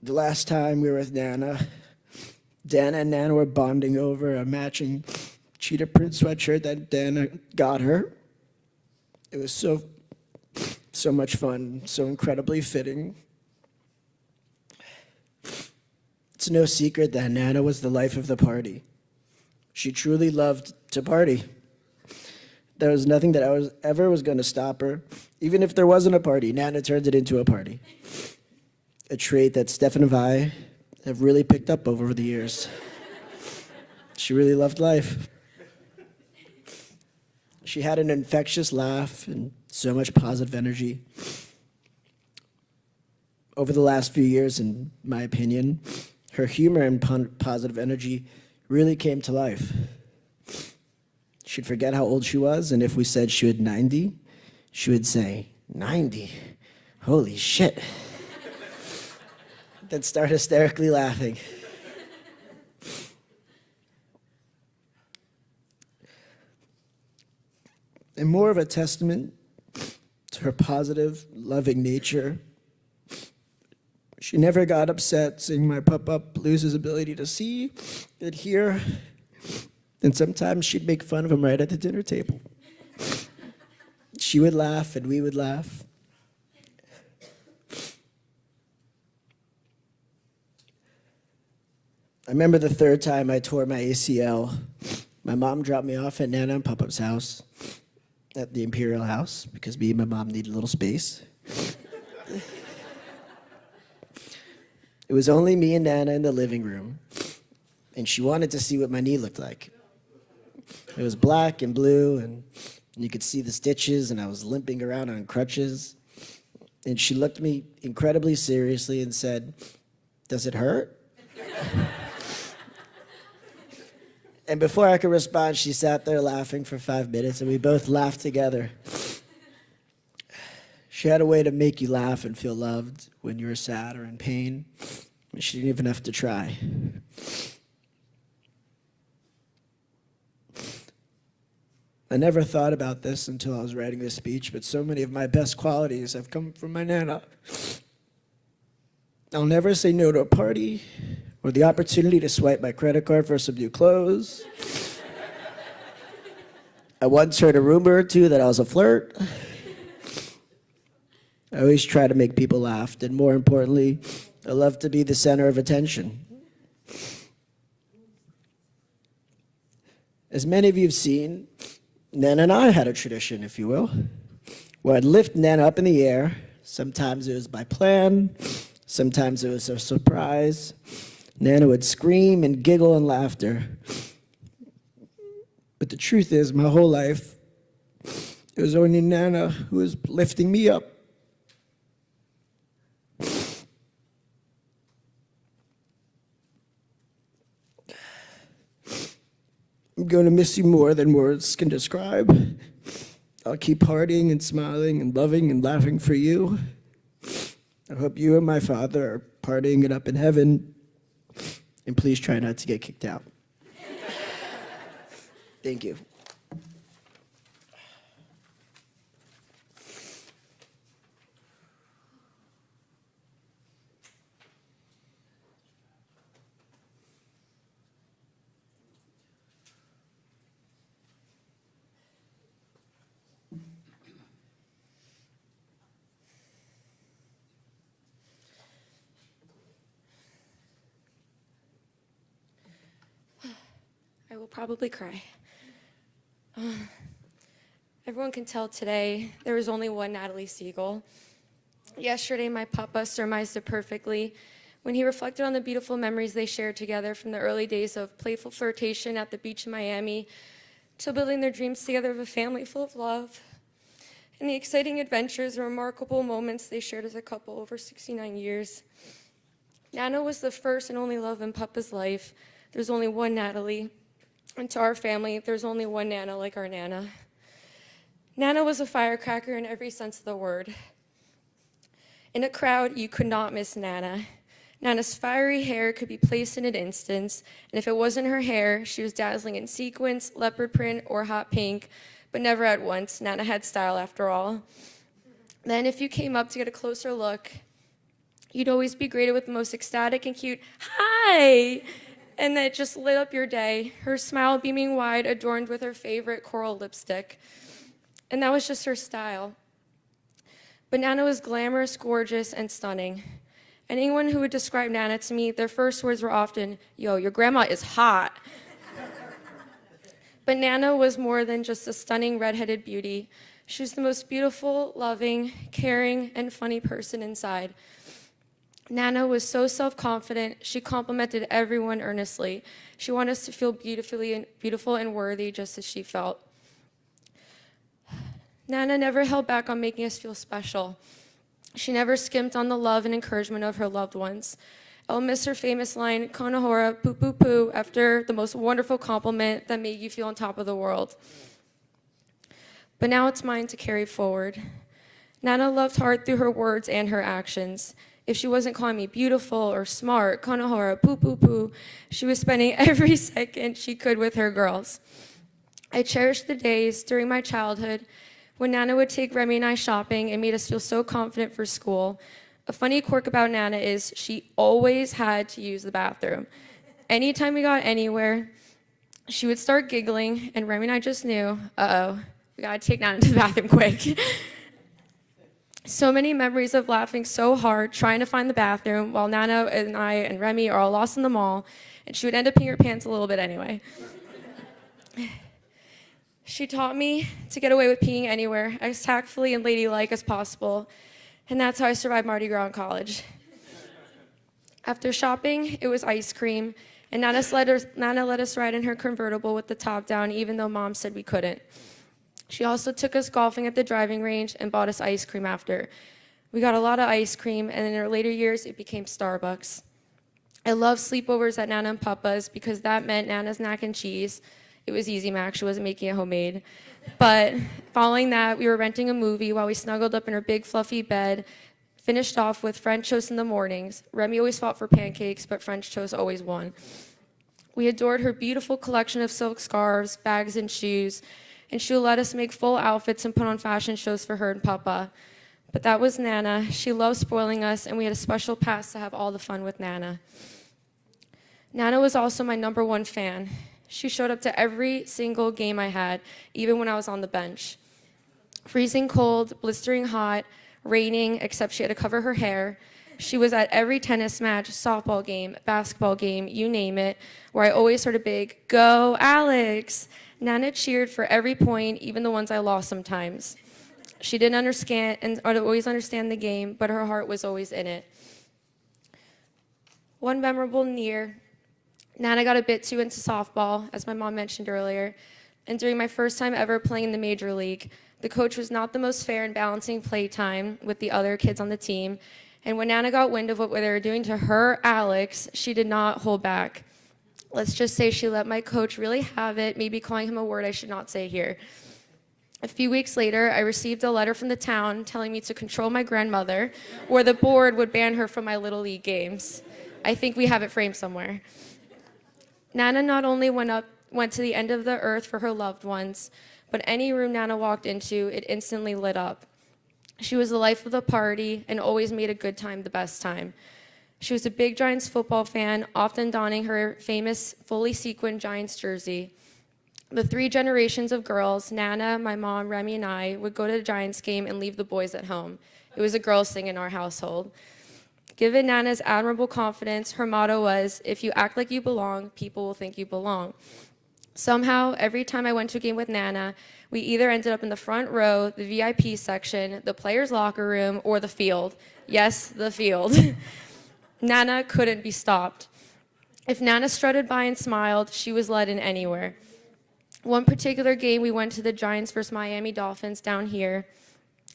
The last time we were with Nana, Dana and Nana were bonding over a matching cheetah print sweatshirt that Dana got her. It was so much fun, so incredibly fitting. It's no secret that Nana was the life of the party. She truly loved to party. There was nothing that was going to stop her. Even if there wasn't a party, Nana turned it into a party. A trait that Stefan and I have really picked up over the years. She really loved life. She had an infectious laugh and so much positive energy. Over the last few years, in my opinion, her humor and positive energy really came to life. She'd forget how old she was, and if we said she was 90, she would say, 90? Holy shit. Then start hysterically laughing. And more of a testament to her positive, loving nature, she never got upset seeing my pup lose his ability to see and hear. And sometimes she'd make fun of him right at the dinner table. She would laugh and we would laugh. I remember the third time I tore my ACL. My mom dropped me off at Nana and Pop-Up's house at the Imperial House because me and my mom needed a little space. It was only me and Nana in the living room, and she wanted to see what my knee looked like. It was black and blue, and you could see the stitches, and I was limping around on crutches. And she looked at me incredibly seriously and said, "Does it hurt?" And before I could respond, she sat there laughing for 5 minutes, and we both laughed together. She had a way to make you laugh and feel loved when you were sad or in pain. She didn't even have to try. I never thought about this until I was writing this speech, but so many of my best qualities have come from my Nana. I'll never say no to a party or the opportunity to swipe my credit card for some new clothes. I once heard a rumor or two that I was a flirt. I always try to make people laugh, and more importantly, I love to be the center of attention. As many of you have seen, Nana and I had a tradition, if you will, where I'd lift Nana up in the air. Sometimes it was by plan, sometimes it was a surprise. Nana would scream and giggle in laughter. But the truth is, my whole life, it was only Nana who was lifting me up. I'm going to miss you more than words can describe. I'll keep partying and smiling and loving and laughing for you. I hope you and my father are partying it up in heaven. And please try not to get kicked out. Thank you. I will probably cry. Everyone can tell today there was only one Natalie Segall. Yesterday, my papa surmised it perfectly when he reflected on the beautiful memories they shared together from the early days of playful flirtation at the beach in Miami to building their dreams together of a family full of love and the exciting adventures and remarkable moments they shared as a couple over 69 years. Nana was the first and only love in Papa's life. There's only one Natalie. And to our family, there's only one Nana like our Nana. Nana was a firecracker in every sense of the word. In a crowd, you could not miss Nana. Nana's fiery hair could be placed in an instant, and if it wasn't her hair, she was dazzling in sequins, leopard print, or hot pink, but never at once. Nana had style after all. Then if you came up to get a closer look, you'd always be greeted with the most ecstatic and cute, "Hi!" And that just lit up your day, her smile beaming wide, adorned with her favorite coral lipstick. And that was just her style. But Nana was glamorous, gorgeous, and stunning. And anyone who would describe Nana to me, their first words were often, "Yo, your grandma is hot." But Nana was more than just a stunning redheaded beauty. She was the most beautiful, loving, caring, and funny person inside. Nana was so self-confident, she complimented everyone earnestly. She wanted us to feel beautiful and worthy just as she felt. Nana never held back on making us feel special. She never skimped on the love and encouragement of her loved ones. I'll miss her famous line, "Konahora, poo poo poo," after the most wonderful compliment that made you feel on top of the world. But now it's mine to carry forward. Nana loved hard through her words and her actions. If she wasn't calling me beautiful or smart, konahora, poo poo poo, she was spending every second she could with her girls. I cherish the days during my childhood when Nana would take Remy and I shopping and made us feel so confident for school. A funny quirk about Nana is she always had to use the bathroom. Anytime we got anywhere, she would start giggling, and Remy and I just knew, uh-oh, we gotta take Nana to the bathroom quick. So many memories of laughing so hard trying to find the bathroom while Nana and I and Remy are all lost in the mall, and she would end up peeing her pants a little bit anyway. She taught me to get away with peeing anywhere as tactfully and ladylike as possible, and that's how I survived Mardi Gras in college. After shopping, it was ice cream, and Nana let us ride in her convertible with the top down, even though Mom said we couldn't. She also took us golfing at the driving range and bought us ice cream after. We got a lot of ice cream, and in our later years, it became Starbucks. I loved sleepovers at Nana and Papa's because that meant Nana's mac and cheese. It was easy mac, she wasn't making it homemade. But following that, we were renting a movie while we snuggled up in our big fluffy bed, finished off with French toast in the mornings. Remy always fought for pancakes, but French toast always won. We adored her beautiful collection of silk scarves, bags, and shoes, and she would let us make full outfits and put on fashion shows for her and Papa. But that was Nana. She loved spoiling us, and we had a special pass to have all the fun with Nana. Nana was also my #1 fan. She showed up to every single game I had, even when I was on the bench. Freezing cold, blistering hot, raining, except she had to cover her hair. She was at every tennis match, softball game, basketball game, you name it, where I always heard a big, "Go, Alex!" Nana cheered for every point, even the ones I lost sometimes. She didn't understand and always understand the game, but her heart was always in it. One memorable year, Nana got a bit too into softball, as my mom mentioned earlier, and during my first time ever playing in the major league, the coach was not the most fair in balancing playtime with the other kids on the team, and when Nana got wind of what they were doing to her, Alex, she did not hold back. Let's just say she let my coach really have it, maybe calling him a word I should not say here. A few weeks later, I received a letter from the town telling me to control my grandmother, or the board would ban her from my Little League games. I think we have it framed somewhere. Nana not only went to the end of the earth for her loved ones, but any room Nana walked into, it instantly lit up. She was the life of the party and always made a good time the best time. She was a big Giants football fan, often donning her famous fully sequined Giants jersey. The 3 generations of girls, Nana, my mom, Remy, and I, would go to the Giants game and leave the boys at home. It was a girls' thing in our household. Given Nana's admirable confidence, her motto was, "If you act like you belong, people will think you belong." Somehow, every time I went to a game with Nana, we either ended up in the front row, the VIP section, the players' locker room, or the field. Yes, the field. Nana couldn't be stopped. If Nana strutted by and smiled, she was led in anywhere. One particular game, we went to the Giants versus Miami Dolphins down here.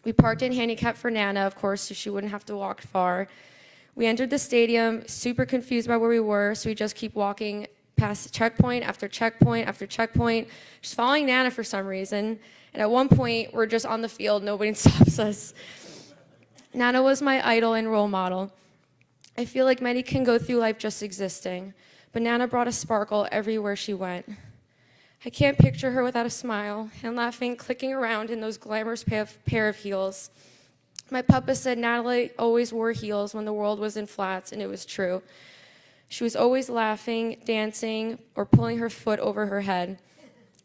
We parked in handicap for Nana, of course, so she wouldn't have to walk far. We entered the stadium, super confused by where we were, so we just keep walking past checkpoint after checkpoint after checkpoint, just following Nana for some reason. And at one point, we're just on the field, nobody stops us. Nana was my idol and role model. I feel like many can go through life just existing, but Nana brought a sparkle everywhere she went. I can't picture her without a smile and laughing, clicking around in those glamorous pair of heels. My papa said Natalie always wore heels when the world was in flats, and it was true. She was always laughing, dancing, or pulling her foot over her head.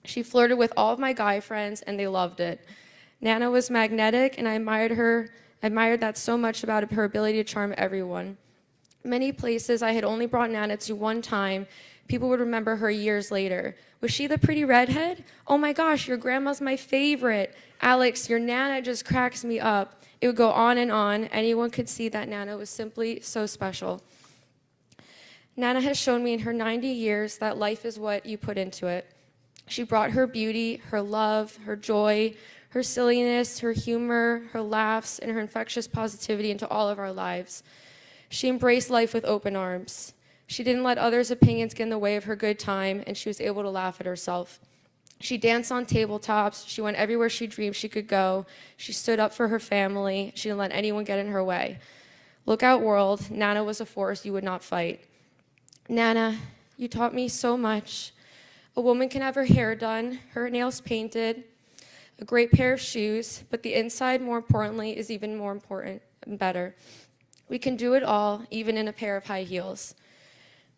She flirted with all of my guy friends, and they loved it. Nana was magnetic, and I admired that so much about her ability to charm everyone. Many places I had only brought Nana to one time, people would remember her years later. Was she the pretty redhead? Oh my gosh, your grandma's my favorite. Alex, your Nana just cracks me up. It would go on and on. Anyone could see that Nana was simply so special. Nana has shown me in her 90 years that life is what you put into it. She brought her beauty, her love, her joy, her silliness, her humor, her laughs, and her infectious positivity into all of our lives. She embraced life with open arms. She didn't let others' opinions get in the way of her good time, and she was able to laugh at herself. She danced on tabletops. She went everywhere she dreamed she could go. She stood up for her family. She didn't let anyone get in her way. Look out, world. Nana was a force you would not fight. Nana, you taught me so much. A woman can have her hair done, her nails painted, a great pair of shoes, but the inside, more importantly, is even more important and better. We can do it all, even in a pair of high heels.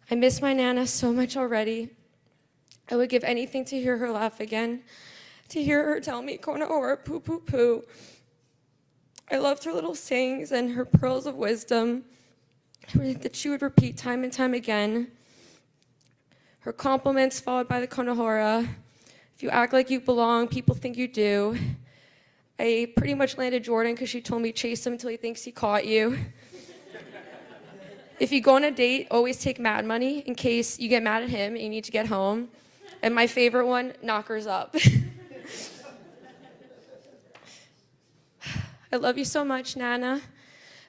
I miss my Nana so much already. I would give anything to hear her laugh again, to hear her tell me, "Kona ora, poo, poo, poo." I loved her little sayings and her pearls of wisdom that she would repeat time and time again. Her compliments followed by the konahora. If you act like you belong, people think you do. I pretty much landed Jordan because she told me chase him until he thinks he caught you. If you go on a date, always take mad money in case you get mad at him and you need to get home. And my favorite one, knockers up. I love you so much, Nana,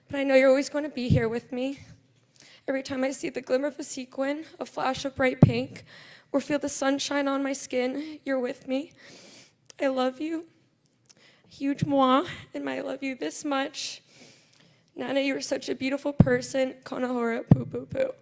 but I know you're always going to be here with me. Every time I see the glimmer of a sequin, a flash of bright pink, or feel the sunshine on my skin, you're with me. I love you. Huge moi, and I love you this much. Nana, you're such a beautiful person. Konahora, poo, poo, poo.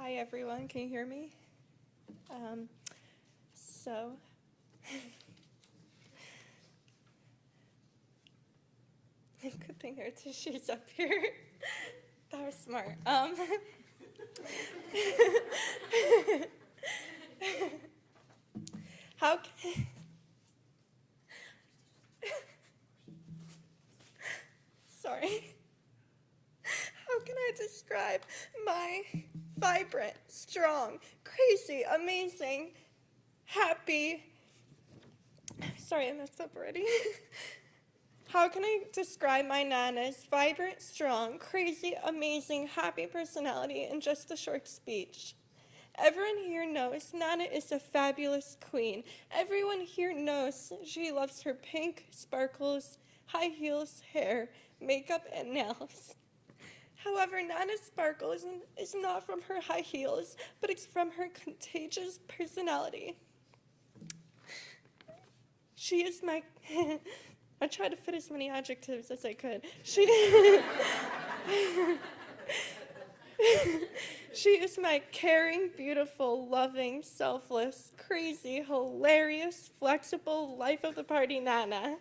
Hi, everyone. Can you hear me? So, good thing there are tissues up here. That was smart. How can... Sorry. How can I describe my vibrant, strong, crazy, amazing, happy... Sorry, I messed up already. How can I describe my Nana's vibrant, strong, crazy, amazing, happy personality in just a short speech? Everyone here knows Nana is a fabulous queen. Everyone here knows she loves her pink, sparkles, high heels, hair, makeup, and nails. However, Nana's sparkle is not from her high heels, but it's from her contagious personality. She is my... I tried to fit as many adjectives as I could. She is my caring, beautiful, loving, selfless, crazy, hilarious, flexible, life of the party Nana.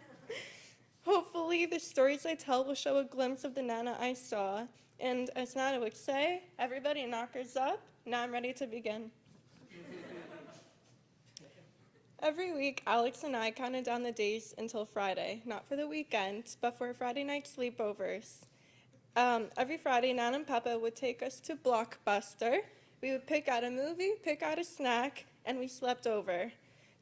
Hopefully, the stories I tell will show a glimpse of the Nana I saw. And as Nana would say, everybody knockers up, now I'm ready to begin. Every week, Alex and I counted down the days until Friday, not for the weekend, but for Friday night sleepovers. Every Friday, Nana and Papa would take us to Blockbuster. We would pick out a movie, pick out a snack, and we slept over.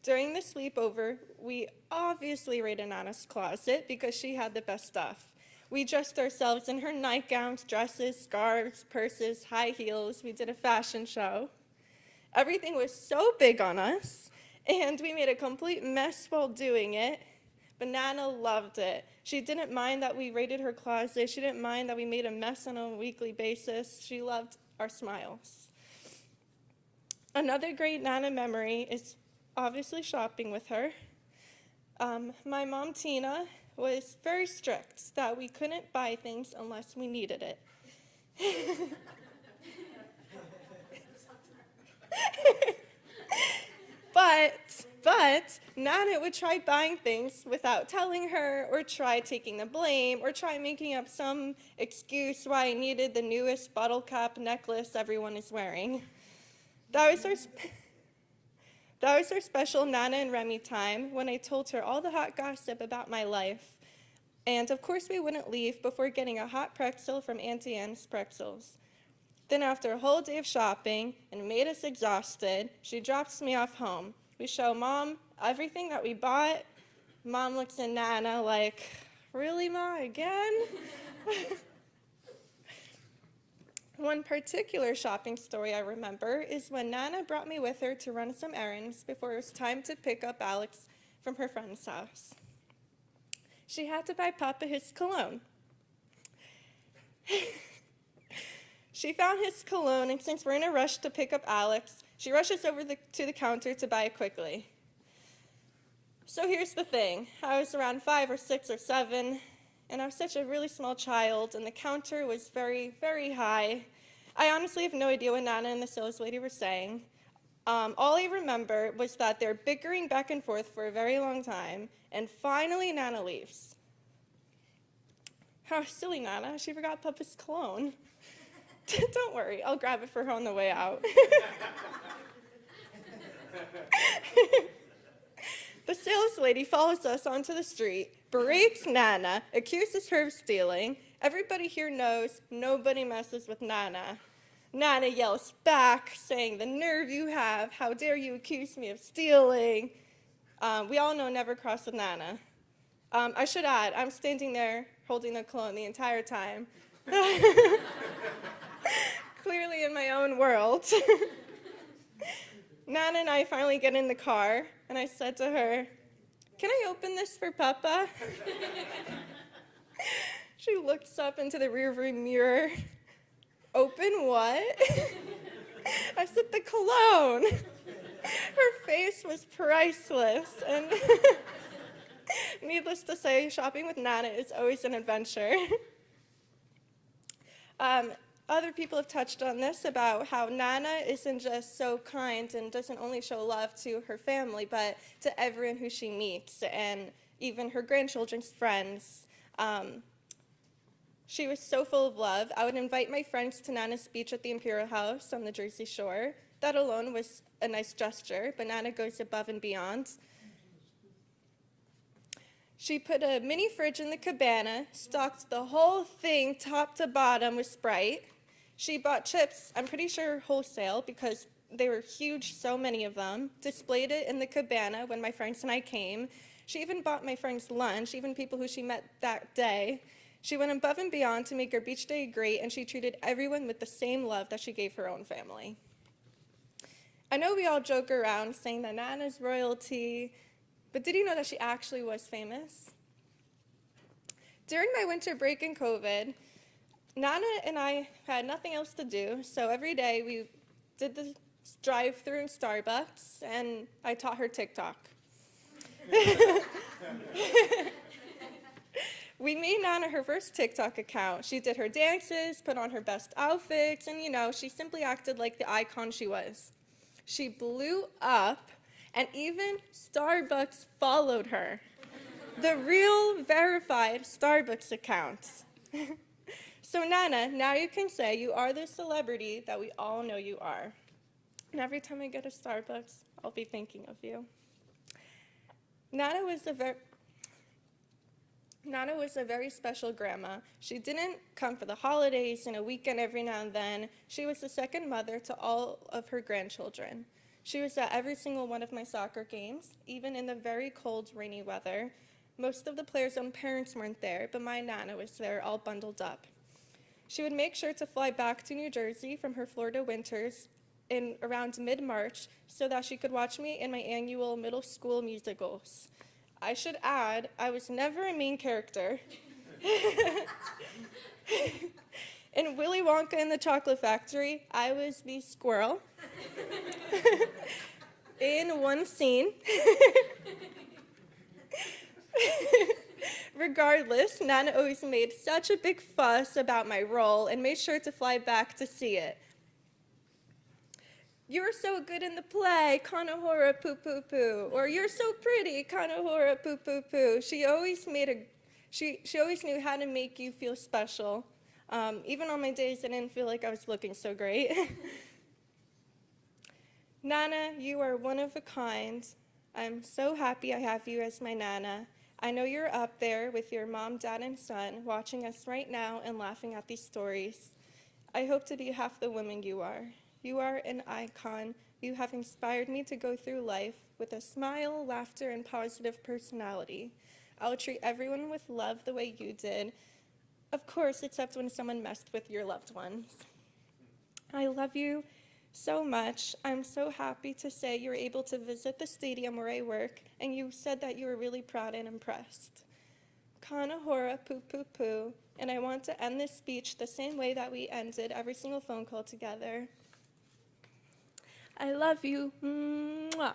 During the sleepover, we obviously raided Nana's closet because she had the best stuff. We dressed ourselves in her nightgowns, dresses, scarves, purses, high heels. We did a fashion show. Everything was so big on us, and we made a complete mess while doing it, but Nana loved it. She didn't mind that we raided her closet. She didn't mind that we made a mess on a weekly basis. She loved our smiles. Another great Nana memory is obviously shopping with her. My mom, Tina, was very strict that we couldn't buy things unless we needed it. But Nana would try buying things without telling her, or try taking the blame, or try making up some excuse why I needed the newest bottle cap necklace everyone is wearing. That was our special Nana and Remy time when I told her all the hot gossip about my life. And of course we wouldn't leave before getting a hot pretzel from Auntie Anne's Pretzels. Then after a whole day of shopping and made us exhausted, she drops me off home. We show Mom everything that we bought. Mom looks at Nana like, really, Ma, again? One particular shopping story I remember is when Nana brought me with her to run some errands before it was time to pick up Alex from her friend's house. She had to buy Papa his cologne. She found his cologne, and since we're in a rush to pick up Alex, she rushes over to the counter to buy it quickly. So here's the thing. I was around 5 or 6 or 7, and I was such a really small child, and the counter was very, very high. I honestly have no idea what Nana and the sales lady were saying. All I remember was that they're bickering back and forth for a very long time, and finally Nana leaves. Oh, silly Nana, she forgot Papa's cologne. Don't worry, I'll grab it for her on the way out. The sales lady follows us onto the street, berates Nana, accuses her of stealing. Everybody here knows nobody messes with Nana. Nana yells back, saying, "The nerve you have, how dare you accuse me of stealing?" We all know never cross with Nana. I should add, I'm standing there holding the cologne the entire time. Clearly in my own world. Nana and I finally get in the car, and I said to her, "Can I open this for Papa?" She looks up into the rearview mirror. "Open what?" I said, "The cologne." Her face was priceless, and needless to say, shopping with Nana is always an adventure. Other people have touched on this about how Nana isn't just so kind and doesn't only show love to her family, but to everyone who she meets and even her grandchildren's friends. She was so full of love. I would invite my friends to Nana's speech at the Imperial House on the Jersey Shore. That alone was a nice gesture, but Nana goes above and beyond. She put a mini fridge in the cabana, stocked the whole thing top to bottom with Sprite. She bought chips, I'm pretty sure wholesale, because they were huge, so many of them, displayed it in the cabana when my friends and I came. She even bought my friends lunch, even people who she met that day. She went above and beyond to make her beach day great, and she treated everyone with the same love that she gave her own family. I know we all joke around saying that Nana's royalty, but did you know that she actually was famous? During my winter break in COVID, Nana and I had nothing else to do, so every day we did the drive-thru in Starbucks, and I taught her TikTok. We made Nana her first TikTok account. She did her dances, put on her best outfits, and she simply acted like the icon she was. She blew up, and even Starbucks followed her. The real verified Starbucks account. So Nana, now you can say you are the celebrity that we all know you are. And every time I go to Starbucks, I'll be thinking of you. Nana was a very special grandma. She didn't come for the holidays and a weekend every now and then. She was the second mother to all of her grandchildren. She was at every single one of my soccer games, even in the very cold, rainy weather. Most of the players' own parents weren't there, but my Nana was there, all bundled up. She would make sure to fly back to New Jersey from her Florida winters in around mid-March so that she could watch me in my annual middle school musicals. I should add, I was never a main character. In Willy Wonka and the Chocolate Factory, I was the squirrel. In one scene. Regardless, Nana always made such a big fuss about my role and made sure to fly back to see it. You're so good in the play, Kanahora poo poo poo, or you're so pretty, Kanahora poo poo poo. She always knew how to make you feel special. Even on my days I didn't feel like I was looking so great. Nana, you are one of a kind. I'm so happy I have you as my Nana. I know you're up there with your mom, dad, and son watching us right now and laughing at these stories. I hope to be half the woman you are. You are an icon. You have inspired me to go through life with a smile, laughter, and positive personality. I'll treat everyone with love the way you did. Of course, except when someone messed with your loved ones. I love you so much. I'm so happy to say you were able to visit the stadium where I work, and you said that you were really proud and impressed. Kanahora poo poo poo, and I want to end this speech the same way that we ended every single phone call together. I love you. Mwah.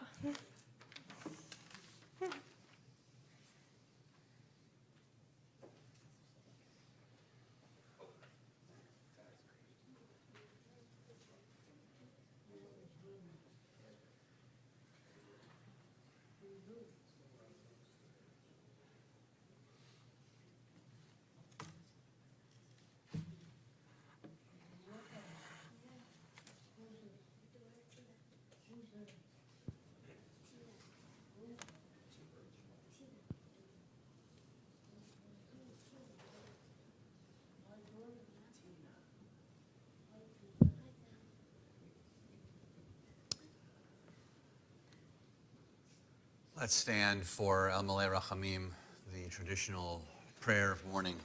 Let's stand for El Malei Rachamim, the traditional prayer of mourning.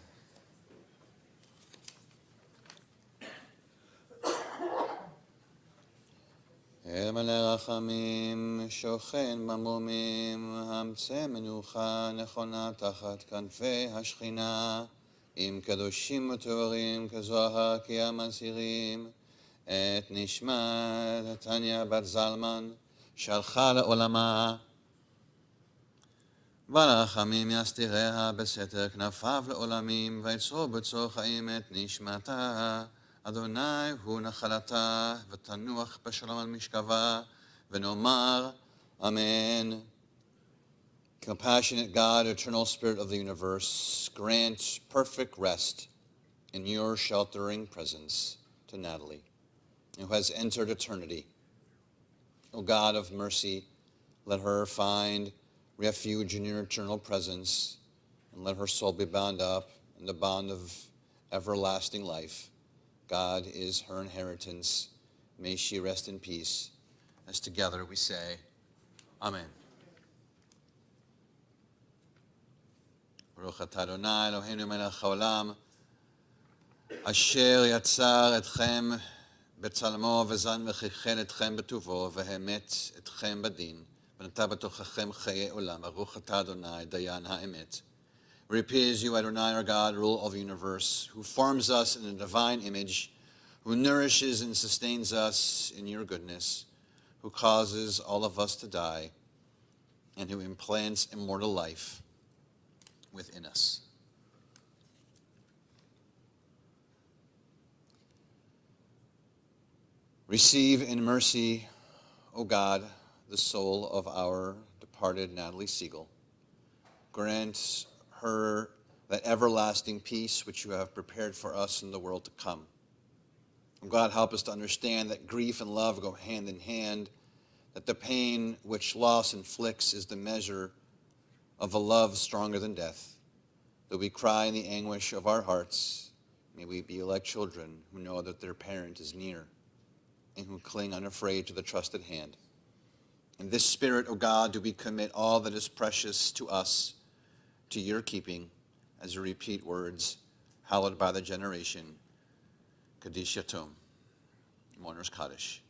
El Malei Rachamim, שוכן במרומים, המצא מנוחה נכונה תחת כנפי השכינה, עם קדושים וטהורים כזוהר כי המזהירים, את נשמת תניה בת זלמן, שהלכה לעולמה. ברחמים יסתיריה בסתר כנפיו לעולמים, ויצרו בצור חיים את נשמתה, אדוני הוא נחלתה, ותנוח בשלום על משכבה, ונאמר, Amen. Compassionate God, eternal Spirit of the universe, grant perfect rest in your sheltering presence to Natalie, who has entered eternity. O God of mercy, let her find refuge in your eternal presence, and let her soul be bound up in the bond of everlasting life. God is her inheritance. May she rest in peace. As together we say, Amen. ברוך אתה אדוני אלוהינו מלך העולם, אשר יצר אתכם בצלמו וזן וכיכן אתכם בטובו, והמת אתכם בדין, ונטע בתוככם חיי עולם. ברוך אתה אדוני דיין האמת. Repose you, Adonai, our God, rule of the universe, who forms us in a divine image, who nourishes and sustains us in your goodness, who causes all of us to die, and who implants immortal life within us. Receive in mercy, O God, the soul of our departed Natalie Segall. Grant her that everlasting peace which you have prepared for us in the world to come. God, help us to understand that grief and love go hand in hand, that the pain which loss inflicts is the measure of a love stronger than death. Though we cry in the anguish of our hearts, may we be like children who know that their parent is near and who cling unafraid to the trusted hand. In this spirit, O God, do we commit all that is precious to us to your keeping, as you repeat words hallowed by the generation. Kaddish Yatom, Mourner's Kaddish.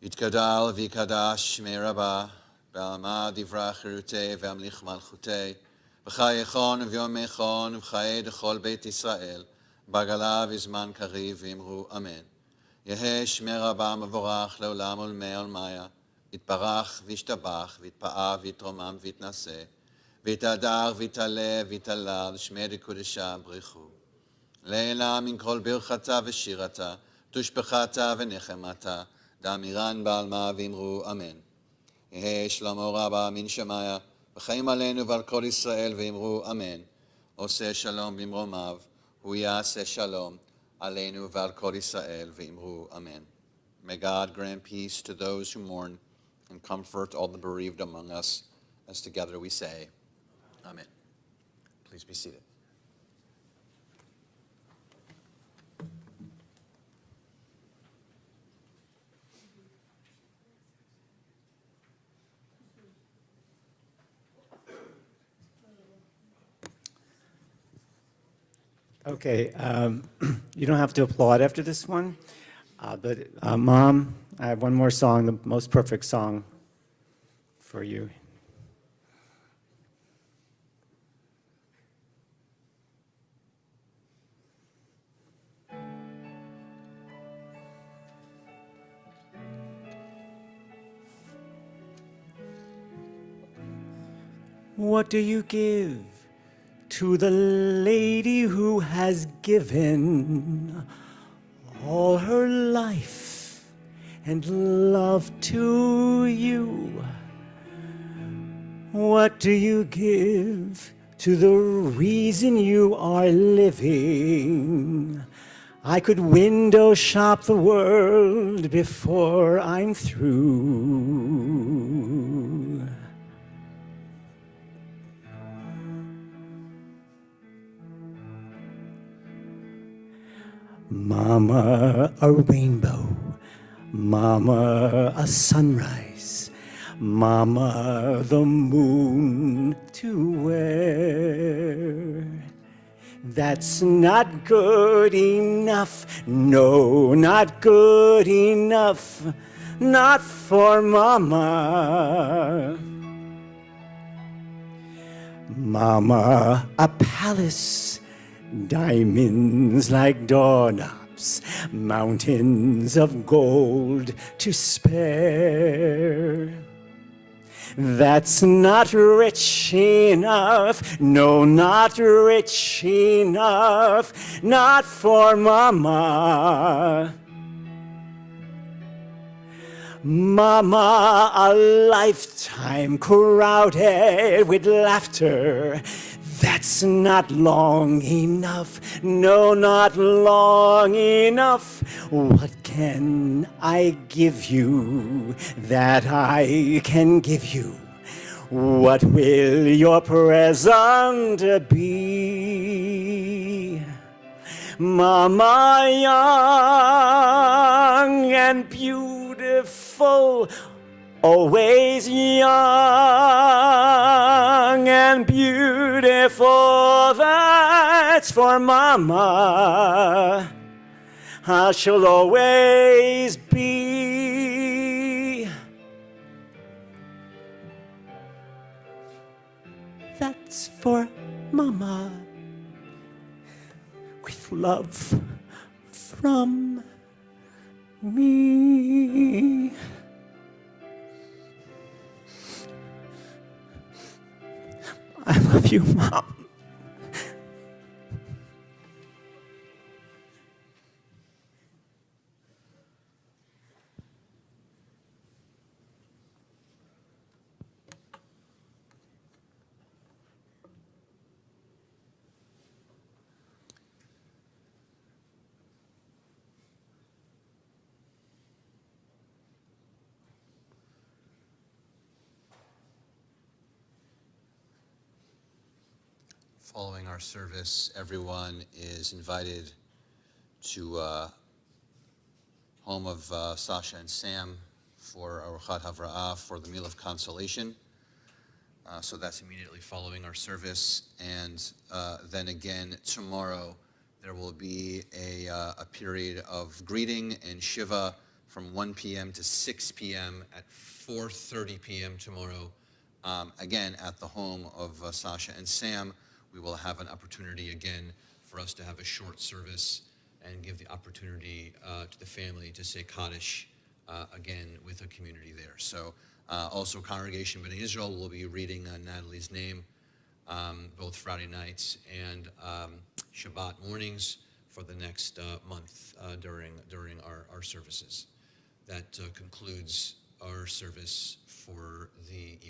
Yitkadal v'kadash shmei rabba, b'alma divra chirutei v'amlich malchutei, v'chayechon v'yomechon v'chaye dechol beit Yisrael, bagala v'zman kariv v'imru amen. Yehei shmei rabba mevorach leolam ulmei ulmaya, yitbarach v'yishtabach v'yitpa'a v'yitromam v'yitnaseh, v'yitadar v'yitale v'yitalal shmei dekudesha brichu. Leila min kol birchata v'shirata, tushbechata v'nechemata, damiran ba'alma v'imru amen. Yehei shlomo rabba min shemaya, v'chaim aleinu v'al kol Yisrael v'imru amen. Oseh shalom b'imromav, hu yaseh shalom aleinu v'al kol Yisrael v'imru amen. May God grant peace to those who mourn and comfort all the bereaved among us, as together we say, Amen. Please be seated. Okay, you don't have to applaud after this one, but Mom, I have one more song, the most perfect song for you. What do you give to the lady who has given all her life and love to you? What do you give to the reason you are living? I could window shop the world before I'm through. Mama, a rainbow. Mama, a sunrise. Mama, the moon to wear. That's not good enough. No, not good enough. Not for Mama. Mama, a palace. Diamonds like doorknobs, mountains of gold to spare. That's not rich enough. No, not rich enough. Not for Mama. Mama, a lifetime crowded with laughter. That's not long enough. No, not long enough. What can I give you that I can give you? What will your present be? Mama, young and beautiful, always young and beautiful, that's for Mama. I shall always be. That's for Mama. With love from me. I love you, Mom. Following our service, everyone is invited to home of Sasha and Sam for Aruchat Havra'ah, for the meal of consolation. So that's immediately following our service. And then again, tomorrow, there will be a period of greeting and Shiva from 1 p.m. to 6 p.m. at 4:30 p.m. tomorrow. Again, at the home of Sasha and Sam. We will have an opportunity again for us to have a short service and give the opportunity to the family to say Kaddish again with a community there. So also Congregation B'nai Israel will be reading Natalie's name both Friday nights and Shabbat mornings for the next month during our services. That concludes our service for the evening.